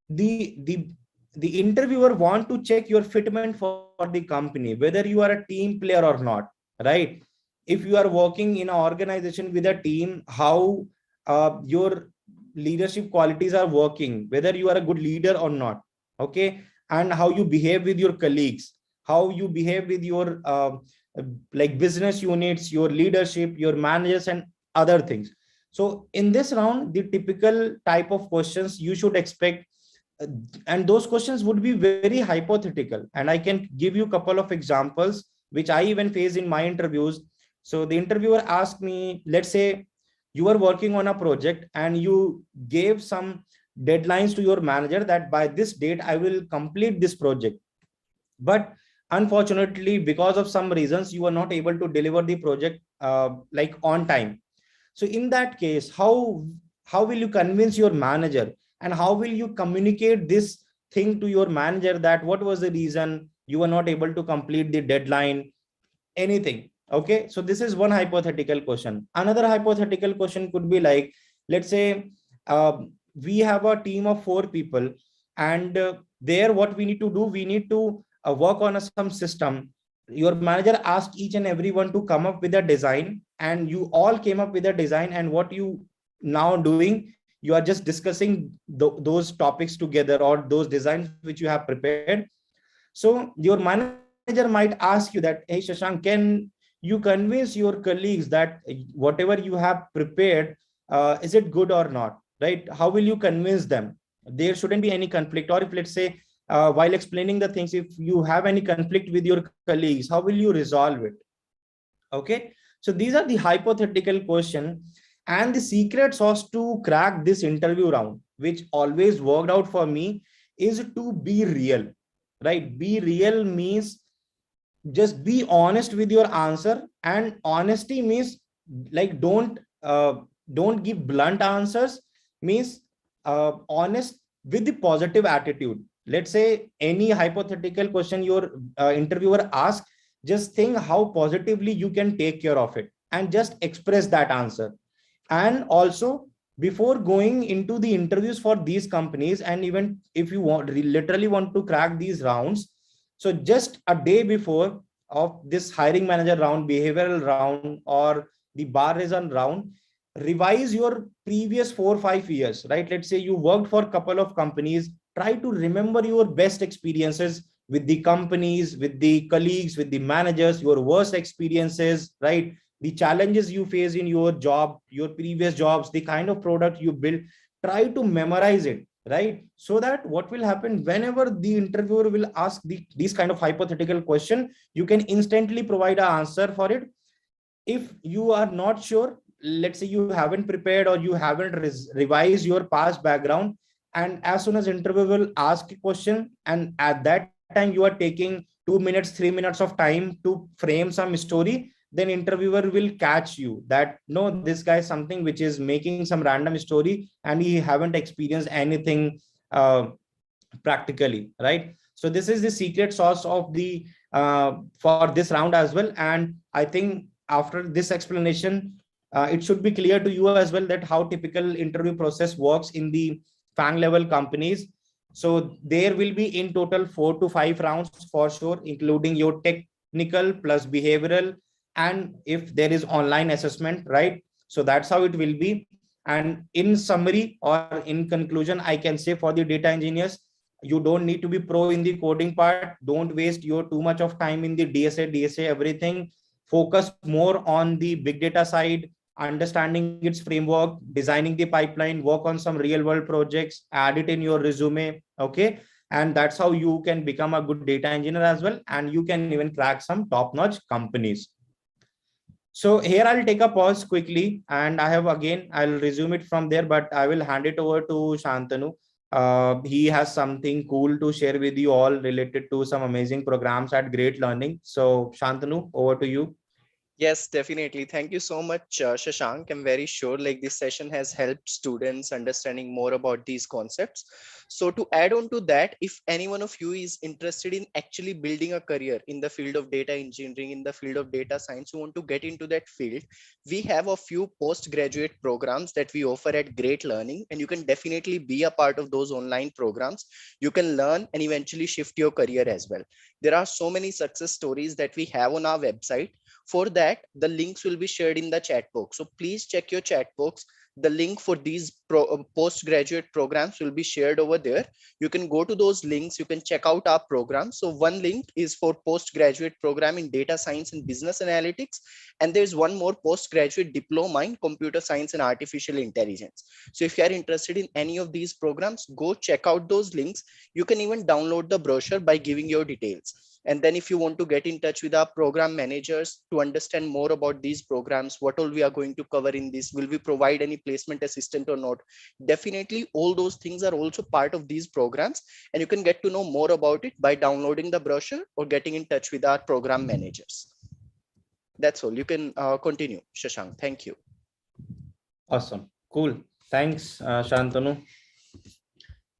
Speaker 2: the the the interviewer want to check your fitment for the company, whether you are a team player or not, right? If you are working in an organization with a team, how your leadership qualities are working, whether you are a good leader or not, okay, and how you behave with your colleagues, how you behave with your like business units, your leadership, your managers, and other things. So in this round, the typical type of questions you should expect, uh, and those questions would be very hypothetical. And I can give you a couple of examples which I even face in my interviews. So the interviewer asked me, let's say you are working on a project and you gave some deadlines to your manager that by this date I will complete this project, but unfortunately because of some reasons you are not able to deliver the project like on time. So in that case, how will you convince your manager, and how will you communicate this thing to your manager that what was the reason you were not able to complete the deadline, anything? Okay, so this is one hypothetical question. Another hypothetical question could be like, let's say we have a team of 4 people, and there what we need to do, we need to work on some system. Your manager asked each and everyone to come up with a design, and you all came up with a design, and what you now doing, you are just discussing those topics together, or those designs which you have prepared. So your manager might ask you that, hey Shashank, can you convince your colleagues that whatever you have prepared, is it good or not, right? How will you convince them? There shouldn't be any conflict. Or if, let's say, while explaining the things, if you have any conflict with your colleagues, how will you resolve it? Okay, so these are the hypothetical question. And the secret sauce to crack this interview round, which always worked out for me, is to be real. Right, be real means just be honest with your answer. And honesty means like don't give blunt answers, means honest with the positive attitude. Let's say any hypothetical question your interviewer asks, just think how positively you can take care of it and just express that answer. And also, before going into the interviews for these companies, and even if you want literally want to crack these rounds, so just a day before of this hiring manager round, behavioral round, or the bar reason round, revise your previous 4 or 5 years, right? Let's say you worked for a couple of companies, try to remember your best experiences with the companies, with the colleagues, with the managers, your worst experiences, right? The challenges you face in your job, your previous jobs, the kind of product you build, try to memorize it, right? So that what will happen, whenever the interviewer will ask these kind of hypothetical question, you can instantly provide an answer for it. If you are not sure, let's say you haven't prepared or you haven't revised your past background, and as soon as interview will ask a question, and at that time you are taking 2 minutes 3 minutes of time to frame some story, then interviewer will catch you that no, this guy is something which is making some random story and he haven't experienced anything practically, right? So this is the secret sauce of the for this round as well. And I think after this explanation, it should be clear to you as well that how typical interview process works in the fang level companies. So there will be in total 4 to 5 rounds for sure, including your technical plus behavioral, and if there is online assessment, right? So that's how it will be. And in summary or in conclusion, I can say for the data engineers, you don't need to be pro in the coding part. Don't waste your too much of time in the dsa everything. Focus more on the big data side, understanding its framework, designing the pipeline, work on some real world projects, add it in your resume. Okay, and that's how you can become a good data engineer as well, and you can even crack some top notch companies. So here I'll take a pause quickly, and I have again, I'll resume it from there, but I will hand it over to Shantanu. He has something cool to share with you all related to some amazing programs at Great Learning. So Shantanu, over to you.
Speaker 1: Yes, definitely. Thank you so much, Shashank. I'm very sure like this session has helped students understanding more about these concepts. So to add on to that, if any one of you is interested in actually building a career in the field of data engineering, in the field of data science, you want to get into that field, we have a few postgraduate programs that we offer at Great Learning, and you can definitely be a part of those online programs. You can learn and eventually shift your career as well. There are so many success stories that we have on our website. For that, the links will be shared in the chat box. So please check your chat box. The link for these postgraduate programs will be shared over there. You can go to those links, you can check out our program. So one link is for postgraduate program in data science and business analytics, and there's one more postgraduate diploma in computer science and artificial intelligence. So if you are interested in any of these programs, go check out those links. You can even download the brochure by giving your details. And then if you want to get in touch with our program managers to understand more about these programs, what all we are going to cover in this, will we provide any placement assistant or not, definitely all those things are also part of these programs, and you can get to know more about it by downloading the brochure or getting in touch with our program managers. That's all. You can continue, Shashank. Thank you.
Speaker 2: Awesome. Cool. Thanks, Shantanu.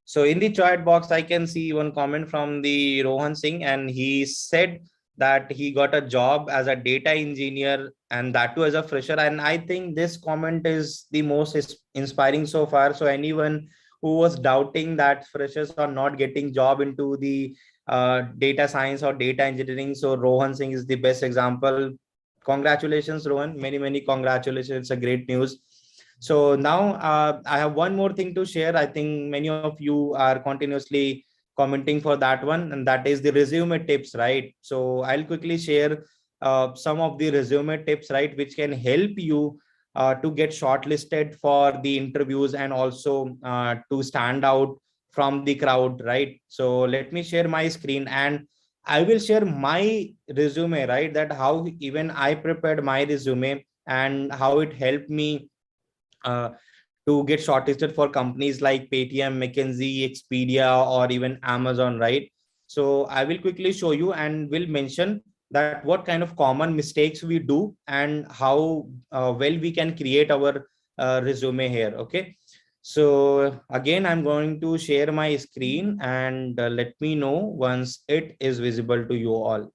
Speaker 2: So in the chat box, I can see one comment from the Rohan Singh, and he said that he got a job as a data engineer, and that too as a fresher. And I think this comment is the most inspiring so far. So anyone who was doubting that freshers are not getting job into the data science or data engineering, so Rohan Singh is the best example. Congratulations, Rohan. Many congratulations. It's a great news. So now I have one more thing to share. I think many of you are continuously commenting for that one, and that is the resume tips, right? So I'll quickly share some of the resume tips, right, which can help you to get shortlisted for the interviews and also to stand out from the crowd, right? So let me share my screen and I will share my resume, right? That how even I prepared my resume and how it helped me uh, to get shortlisted for companies like Paytm, McKinsey, Expedia, or even Amazon, right? So I will quickly show you and will mention that what kind of common mistakes we do and how well we can create our resume here. Okay. So again, I'm going to share my screen and let me know once it is visible to you all.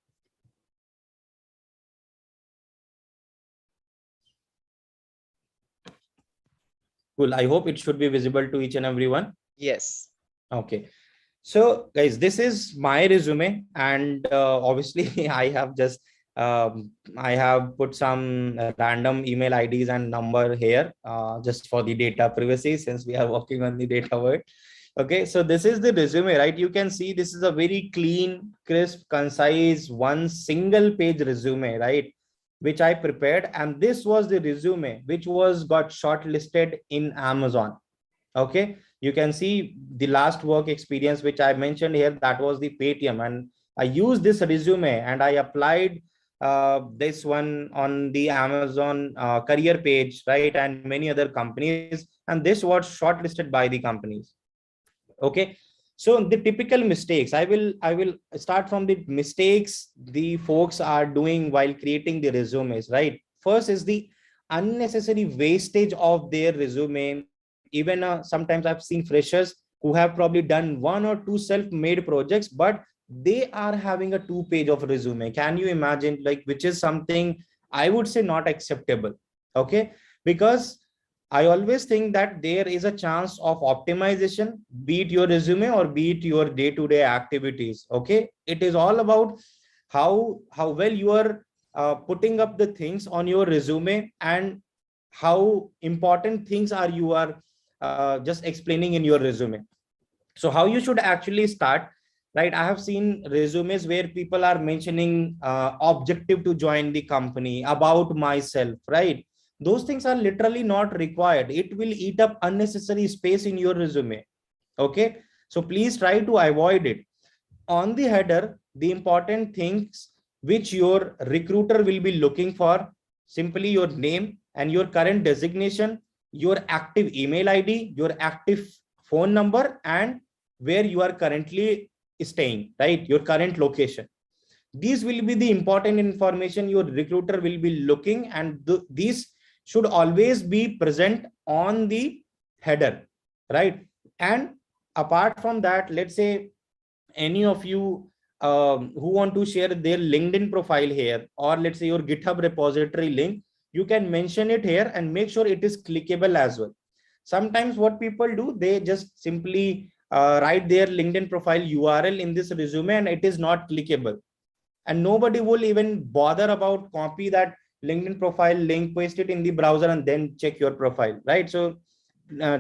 Speaker 2: Cool. I hope it should be visible to each and everyone.
Speaker 1: Yes.
Speaker 2: Okay. So guys, this is my resume, and obviously I have put some random email IDs and number here just for the data privacy, since we are working on the data world. Okay, so this is the resume, right? You can see this is a very clean, crisp, concise, one single page resume, right? Which I prepared, and this was the resume which was got shortlisted in Amazon. Okay, you can see the last work experience which I mentioned here, that was the Paytm, and I used this resume and I applied this one on the Amazon career page, right, and many other companies, and this was shortlisted by the companies. Okay, so the typical mistakes, I will start from the mistakes the folks are doing while creating the resumes, right? First is the unnecessary wastage of their resume. Even sometimes I've seen freshers who have probably done one or two self-made projects, but they are having a 2 page of resume. Can you imagine? Like, which is something I would say not acceptable. Okay, because I always think that there is a chance of optimization, be it your resume or be it your day-to-day activities. Okay, it is all about how well you are putting up the things on your resume and how important things are you are just explaining in your resume. So how you should actually start, right? I have seen resumes where people are mentioning objective to join the company, about myself, right? Those things are literally not required. It will eat up unnecessary space in your resume. Okay, so please try to avoid it. On the header, the important things which your recruiter will be looking for, simply your name and your current designation, your active email ID, your active phone number, and where you are currently staying, right? Your current location. These will be the important information your recruiter will be looking, and these should always be present on the header, right? And apart from that, let's say any of you who want to share their LinkedIn profile here, or let's say your GitHub repository link, you can mention it here and make sure it is clickable as well. Sometimes what people do, they just simply write their LinkedIn profile URL in this resume and it is not clickable, and nobody will even bother about copy that LinkedIn profile link, paste it in the browser, and then check your profile, right? So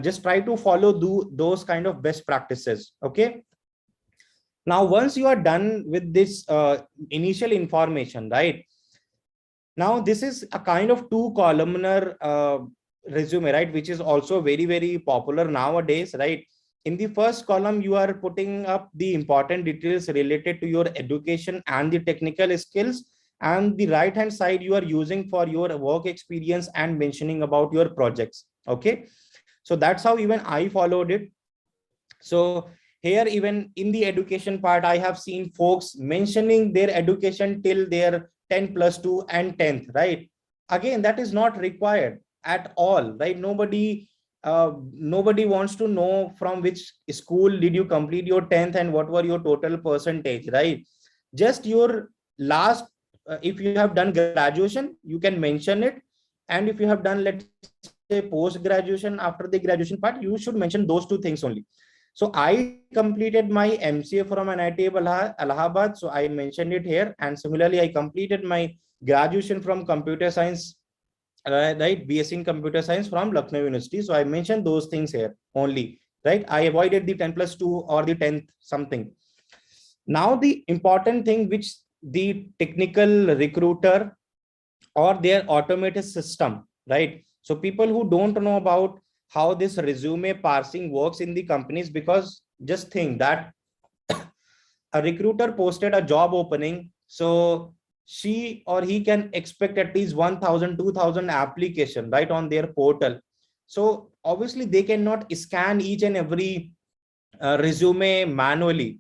Speaker 2: just try to follow those kind of best practices. Okay. Now, once you are done with this initial information, right? Now, this is a kind of two columnar resume, right? Which is also very, very popular nowadays, right? In the first column, you are putting up the important details related to your education and the technical skills. And the right hand side, you are using for your work experience and mentioning about your projects. Okay. So that's how even I followed it. So here, even in the education part, I have seen folks mentioning their education till their 10 plus 2 and 10th, right? Again, that is not required at all, right? Nobody wants to know from which school did you complete your 10th and what were your total percentage, right? Just your last, if you have done graduation, you can mention it. And if you have done, let's say, post graduation, after the graduation part, you should mention those two things only. So I completed my MCA from NIT Allahabad. So I mentioned it here. And similarly, I completed my graduation from computer science, right? BSc in computer science from Lucknow University. So I mentioned those things here only, right? I avoided the 10 plus 2 or the 10th something. Now, the important thing which the technical recruiter or their automated system, right? So people who don't know about how this resume parsing works in the companies, because just think that a recruiter posted a job opening, so she or he can expect at least 1000 2000 application, right, on their portal. So obviously they cannot scan each and every resume manually.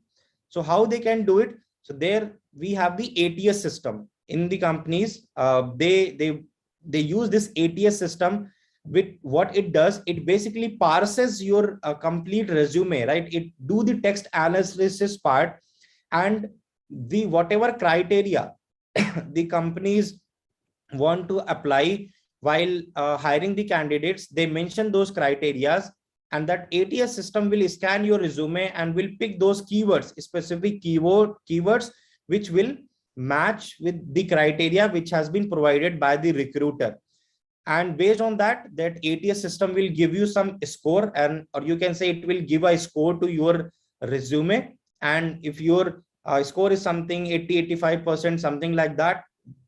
Speaker 2: So how they can do it? So there we have the ATS system in the companies. They use this ATS system. With what it does, it basically parses your complete resume, right? It do the text analysis part, and the whatever criteria the companies want to apply while hiring the candidates, they mention those criterias, and that ATS system will scan your resume and will pick those keywords, specific keywords which will match with the criteria which has been provided by the recruiter. And based on that, that ATS system will give you some score, and or you can say it will give a score to your resume. And if your score is something 80-85%, something like that,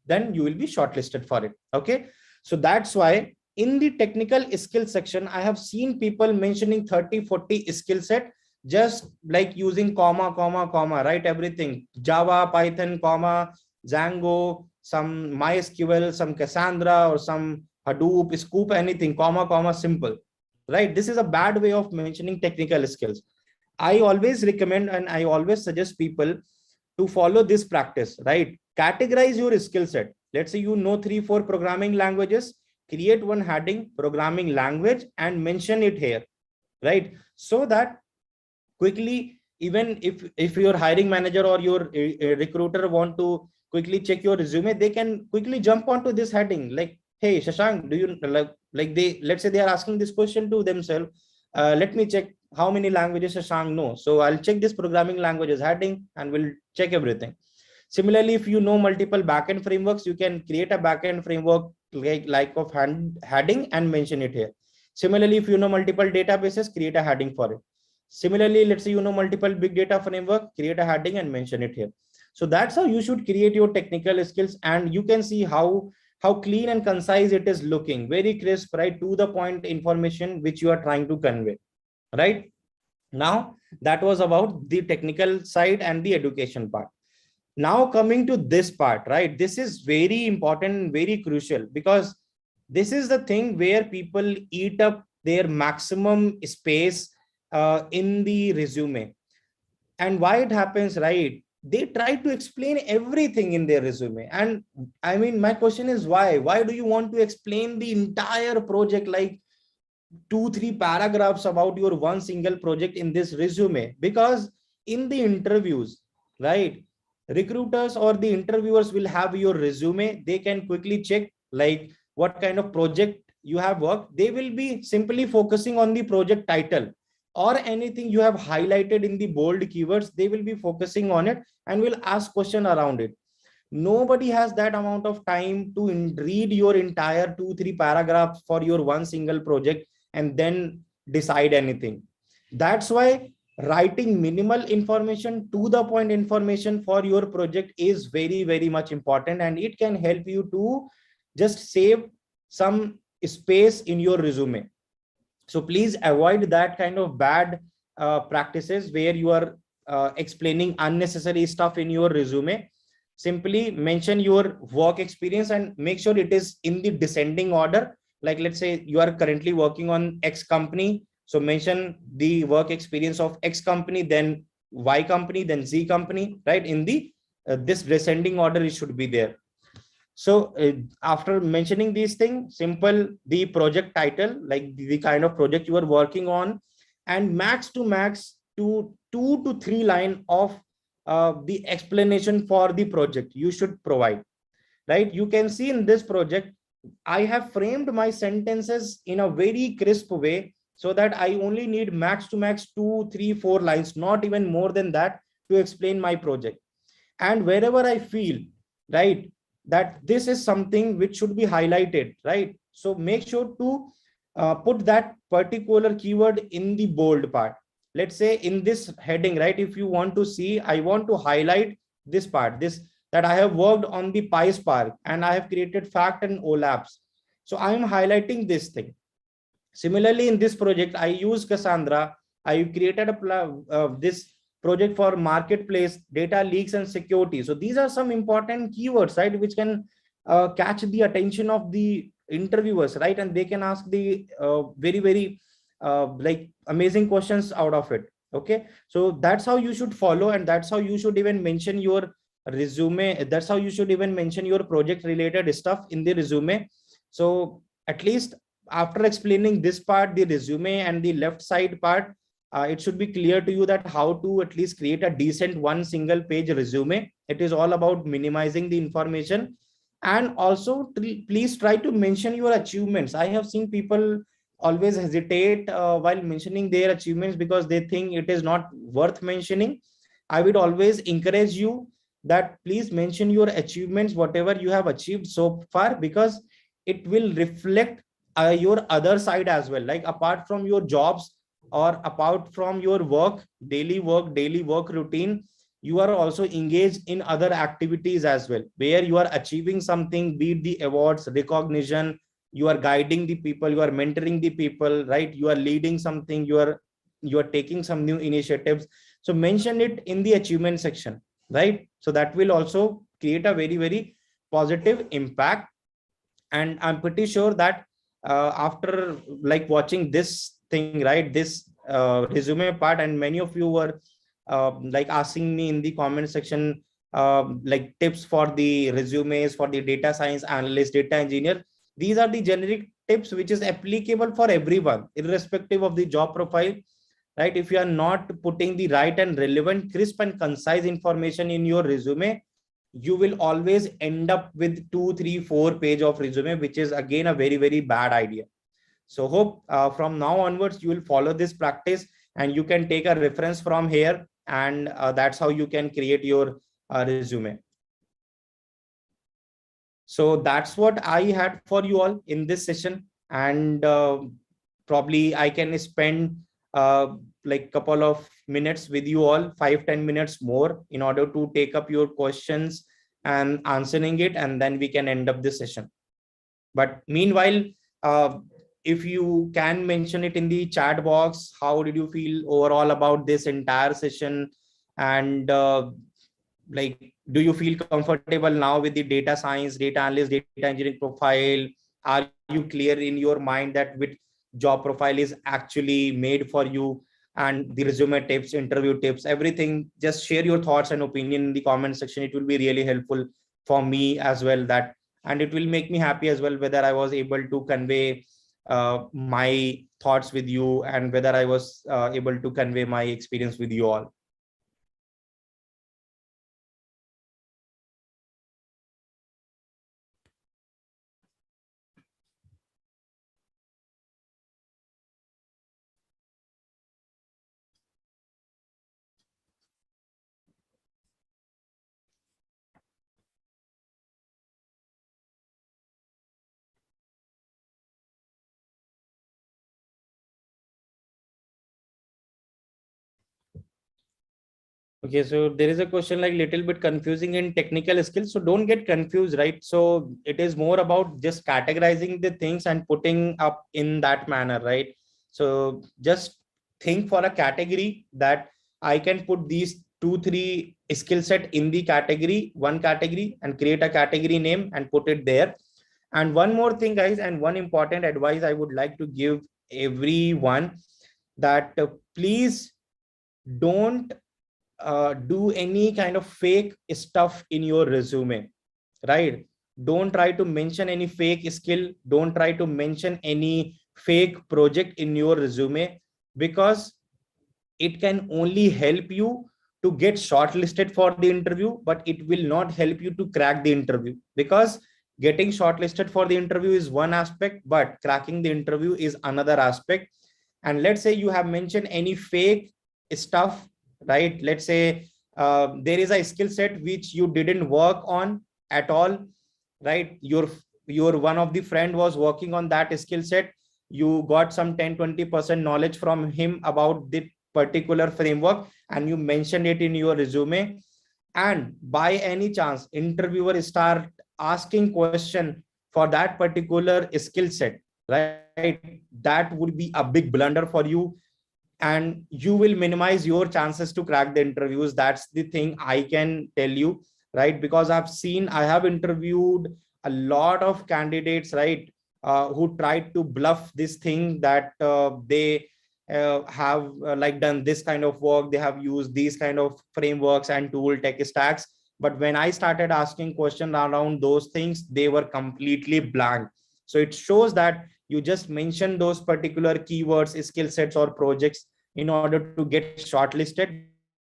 Speaker 2: then you will be shortlisted for it. Okay. So that's why in the technical skill section, I have seen people mentioning 30-40 skill set, just like using comma, comma, comma, right? Everything Java, Python, comma, Django, some MySQL, some Cassandra, or some Hadoop, Scoop, anything, comma, comma, simple, right? This is a bad way of mentioning technical skills. I always recommend and I always suggest people to follow this practice, right? Categorize your skill set. Let's say you know 3-4 programming languages, create one heading, programming language, and mention it here, right? So that quickly, even if your hiring manager or your recruiter want to quickly check your resume, they can quickly jump onto this heading, like, hey Shashank, do you like they, let's say they are asking this question to themselves, let me check how many languages Shashank know, so I'll check this programming languages heading and we'll check everything. Similarly, if you know multiple backend frameworks, you can create a backend framework like of heading and mention it here. Similarly, if you know multiple databases, create a heading for it. Similarly, let's say you know multiple big data framework, create a heading and mention it here. So that's how you should create your technical skills, and you can see how clean and concise it is looking, very crisp, right, to the point information which you are trying to convey, right? Now that was about the technical side and the education part. Now coming to this part, right, this is very important, very crucial, because this is the thing where people eat up their maximum space in the resume. And why it happens, right? They try to explain everything in their resume. And I mean, my question is, why do you want to explain the entire project, like 2-3 paragraphs about your one single project in this resume? Because in the interviews, right, recruiters or the interviewers will have your resume, they can quickly check like what kind of project you have worked. They will be simply focusing on the project title or anything you have highlighted in the bold keywords. They will be focusing on it and will ask question around it. Nobody has that amount of time to read your entire 2 3 paragraphs for your one single project and then decide anything. That's why writing minimal information, to the point information for your project is very very much important, and it can help you to just save some space in your resume. So please avoid that kind of bad practices where you are explaining unnecessary stuff in your resume. Simply mention your work experience and make sure it is in the descending order. Like, let's say you are currently working on X company, so mention the work experience of X company, then Y company, then Z company, right? In the this descending order, it should be there. So after mentioning these things, simple the project title, like the kind of project you are working on, and max to max to 2 to 3 line of the explanation for the project you should provide, right? You can see in this project, I have framed my sentences in a very crisp way so that I only need max to max 2 3 4 lines, not even more than that, to explain my project. And wherever I feel, right, that this is something which should be highlighted, right, so make sure to put that particular keyword in the bold part. Let's say in this heading, right, if you want to see, I want to highlight this part, this, that I have worked on the PySpark and I have created fact and OLAPs, so I am highlighting this thing. Similarly, in this project, I use Cassandra. I created this project for marketplace, data leaks, and security. So these are some important keywords, right, which can catch the attention of the interviewers, right, and they can ask the very very like amazing questions out of it. Okay, so that's how you should follow, and that's how you should even mention your resume. That's how you should even mention your project related stuff in the resume. So at least after explaining this part, the resume and the left side part, it should be clear to you that how to at least create a decent one single page resume. It is all about minimizing the information. And also please try to mention your achievements. I have seen people always hesitate while mentioning their achievements because they think it is not worth mentioning. I would always encourage you that please mention your achievements, whatever you have achieved so far, because it will reflect your other side as well. Like apart from your jobs or apart from your daily work routine, you are also engaged in other activities as well, where you are achieving something, be it the awards, recognition, you are guiding the people, you are mentoring the people, right, you are leading something, you are taking some new initiatives. So mention it in the achievement section, right? So that will also create a very very positive impact. And I'm pretty sure that after like watching this thing, right, this resume part, and many of you were like asking me in the comment section like tips for the resumes for the data science analyst, data engineer. These are the generic tips which is applicable for everyone irrespective of the job profile, right? If you are not putting the right and relevant, crisp and concise information in your resume, you will always end up with 2 3 4 page of resume, which is again a very very bad idea. So hope from now onwards you will follow this practice, and you can take a reference from here, and that's how you can create your resume. So that's what I had for you all in this session. And probably I can spend like couple of minutes with you all, 5 10 minutes more, in order to take up your questions and answering it, and then we can end up this session. But meanwhile, uh, if you can mention it in the chat box, how did you feel overall about this entire session? And like, do you feel comfortable now with the data science, data analyst, data engineering profile? Are you clear in your mind that which job profile is actually made for you? And the resume tips, interview tips, everything, just share your thoughts and opinion in the comment section. It will be really helpful for me as well, that, and it will make me happy as well, whether I was able to convey my thoughts with you, and whether I was able to convey my experience with you all. Okay, so there is a question like little bit confusing in technical skills. So don't get confused, right? So it is more about just categorizing the things and putting up in that manner, right? So just think for a category that I can put these two, three skill set in the category, one category, and create a category name and put it there. And one more thing, guys, and one important advice I would like to give everyone, that please don't do any kind of fake stuff in your resume, right? Don't try to mention any fake skill, don't try to mention any fake project in your resume, because it can only help you to get shortlisted for the interview, but it will not help you to crack the interview. Because getting shortlisted for the interview is one aspect, but cracking the interview is another aspect. And let's say you have mentioned any fake stuff, right? Let's say there is a skill set which you didn't work on at all, right? Your one of the friend was working on that skill set, you got some 10-20% knowledge from him about the particular framework, and you mentioned it in your resume. And by any chance interviewer start asking question for that particular skill set, right, that would be a big blunder for you, and you will minimize your chances to crack the interviews. That's the thing I can tell you, right? Because I have interviewed a lot of candidates, right, who tried to bluff this thing that they have like done this kind of work, they have used these kind of frameworks and tool tech stacks. But when I started asking questions around those things, they were completely blank. So it shows that you just mention those particular keywords, skill sets, or projects in order to get shortlisted,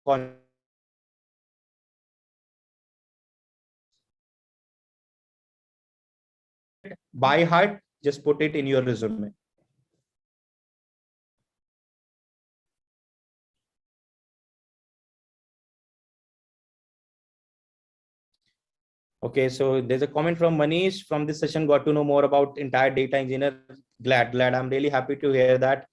Speaker 2: but don't mention any fake project in your resume. So just memorize it by heart, just put it in your resume. Okay, so there's a comment from Manish from this session. Got to know more about entire data engineer. Glad. I'm really happy to hear that.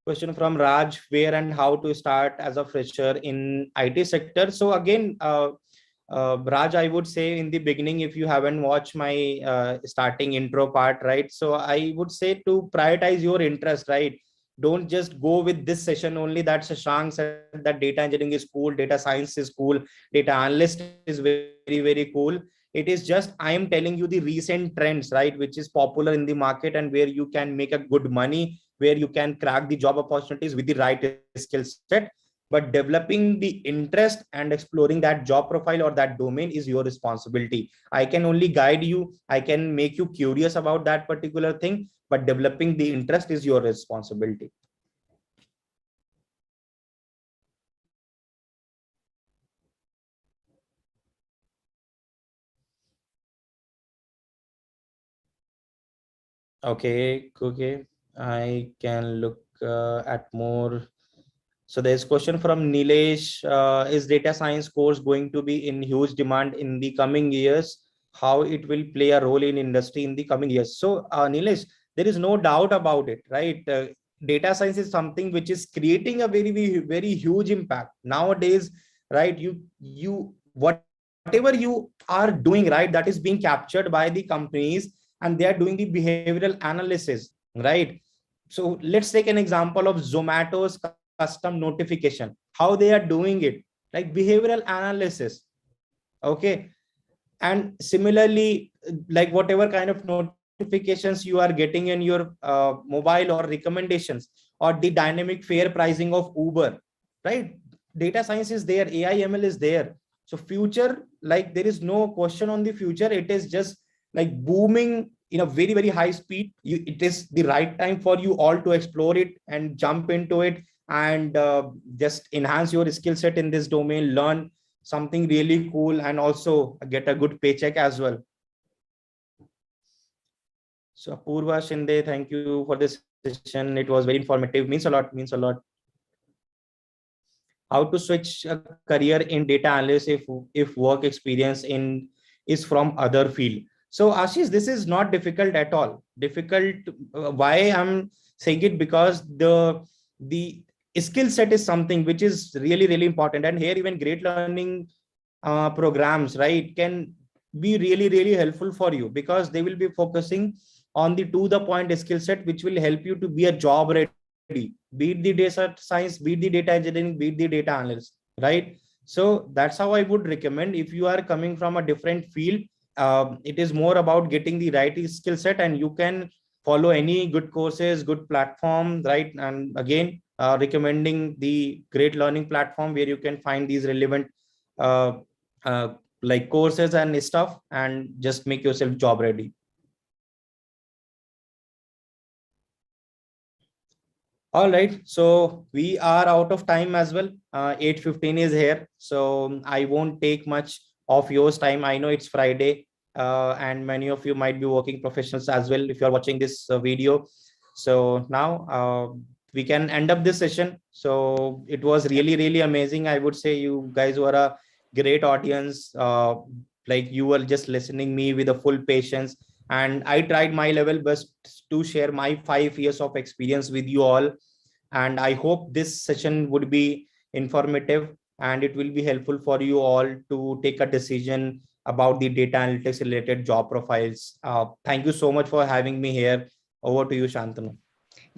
Speaker 2: Question from Raj: where and how to start as a fresher in IT sector? So again, Raj, I would say in the beginning, if you haven't watched my starting intro part, right? So I would say to prioritize your interest, right? Don't just go with this session only that Shashank said that data engineering is cool, data science is cool, data analyst is very cool. It is just I am telling you the recent trends, right, which is popular in the market and where you can make a good money, where you can crack the job opportunities with the right skill set. But developing the interest and exploring that job profile or that domain is your responsibility. I can only guide you, I can make you curious about that particular thing, but developing the interest is your responsibility. Okay, I can look at more. So there's question from Nilesh. Is data science course going to be in huge demand in the coming years? How it will play a role in industry in the coming years? So Nilesh, there is no doubt about it, right? Data science is something which is creating a very huge impact nowadays, right? You whatever you are doing, right, that is being captured by the companies, and they are doing the behavioral analysis, right? So let's take an example of Zomato's custom notification, how they are doing it, like behavioral analysis. Okay. And similarly, like whatever kind of notifications you are getting in your mobile or recommendations, or the dynamic fair pricing of Uber, right? Data science is there, AI ML is there. So future, like there is no question on the future, it is just like booming in a very high speed. It is the right time for you all to explore it and jump into it, and just enhance your skill set in this domain, learn something really cool, and also get a good paycheck as well. So Apurva Shinde, thank you for this session. It was very informative. Means a lot. How to switch a career in data analysis if work experience in is from other field? So Ashish, this is not difficult at all. Difficult, why I'm saying it, because the skill set is something which is really really important. And here even great learning programs, right, can be really really helpful for you, because they will be focusing on the to the point skill set which will help you to be a job ready, beat the data science, beat the data engineering, beat the data analyst, right? So that's how I would recommend. If you are coming from a different field, it is more about getting the right skill set, and you can follow any good courses, good platform, right? And again, recommending the great learning platform where you can find these relevant uh, uh, like courses and stuff, and just make yourself job ready. All right, so we are out of time as well. 8:15 is here, so I won't take much of yours time. I know it's Friday, and many of you might be working professionals as well if you are watching this video. So now we can end up this session. So it was really, really amazing. I would say you guys were a great audience. Like you were just listening me with a full patience, and I tried my level best to share my 5 years of experience with you all. And I hope this session would be informative, and it will be helpful for you all to take a decision about the data analytics related job profiles. Thank you so much for having me here. Over to you, Shantanu.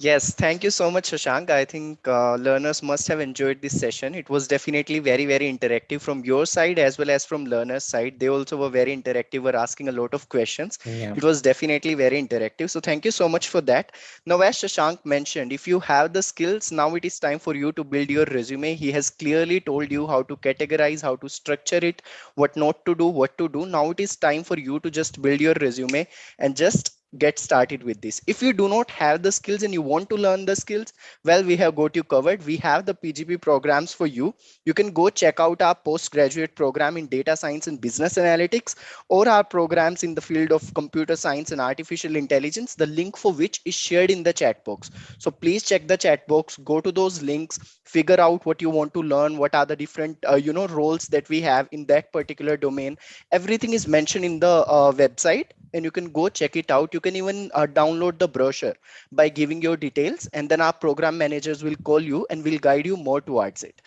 Speaker 1: Yes, thank you so much, Shashank. I think learners must have enjoyed this session. It was definitely very, very interactive from your side as well as from learners' side. They also were very interactive, were asking a lot of questions.
Speaker 2: Yeah.
Speaker 1: It was definitely very interactive. So thank you so much for that. Now, as Shashank mentioned, if you have the skills, now it is time for you to build your resume. He has clearly told you how to categorize, how to structure it, what not to do, what to do. Now it is time for you to just build your resume and just get started with this. If you do not have the skills and you want to learn the skills, well, we have got you covered. We have the PGP programs for you. You can go check out our postgraduate program in data science and business analytics, or our programs in the field of computer science and artificial intelligence, the link for which is shared in the chat box. So please check the chat box, go to those links, figure out what you want to learn, what are the different roles that we have in that particular domain. Everything is mentioned in the website, and you can go check it out. You can even download the brochure by giving your details, and then our program managers will call you and will guide you more towards it.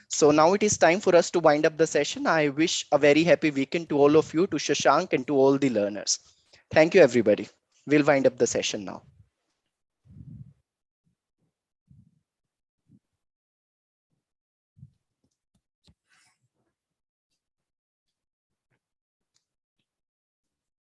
Speaker 1: So now it is time for us to wind up the session. I wish a very happy weekend to all of you, to Shashank and to all the learners. Thank you, everybody. We'll wind up the session now.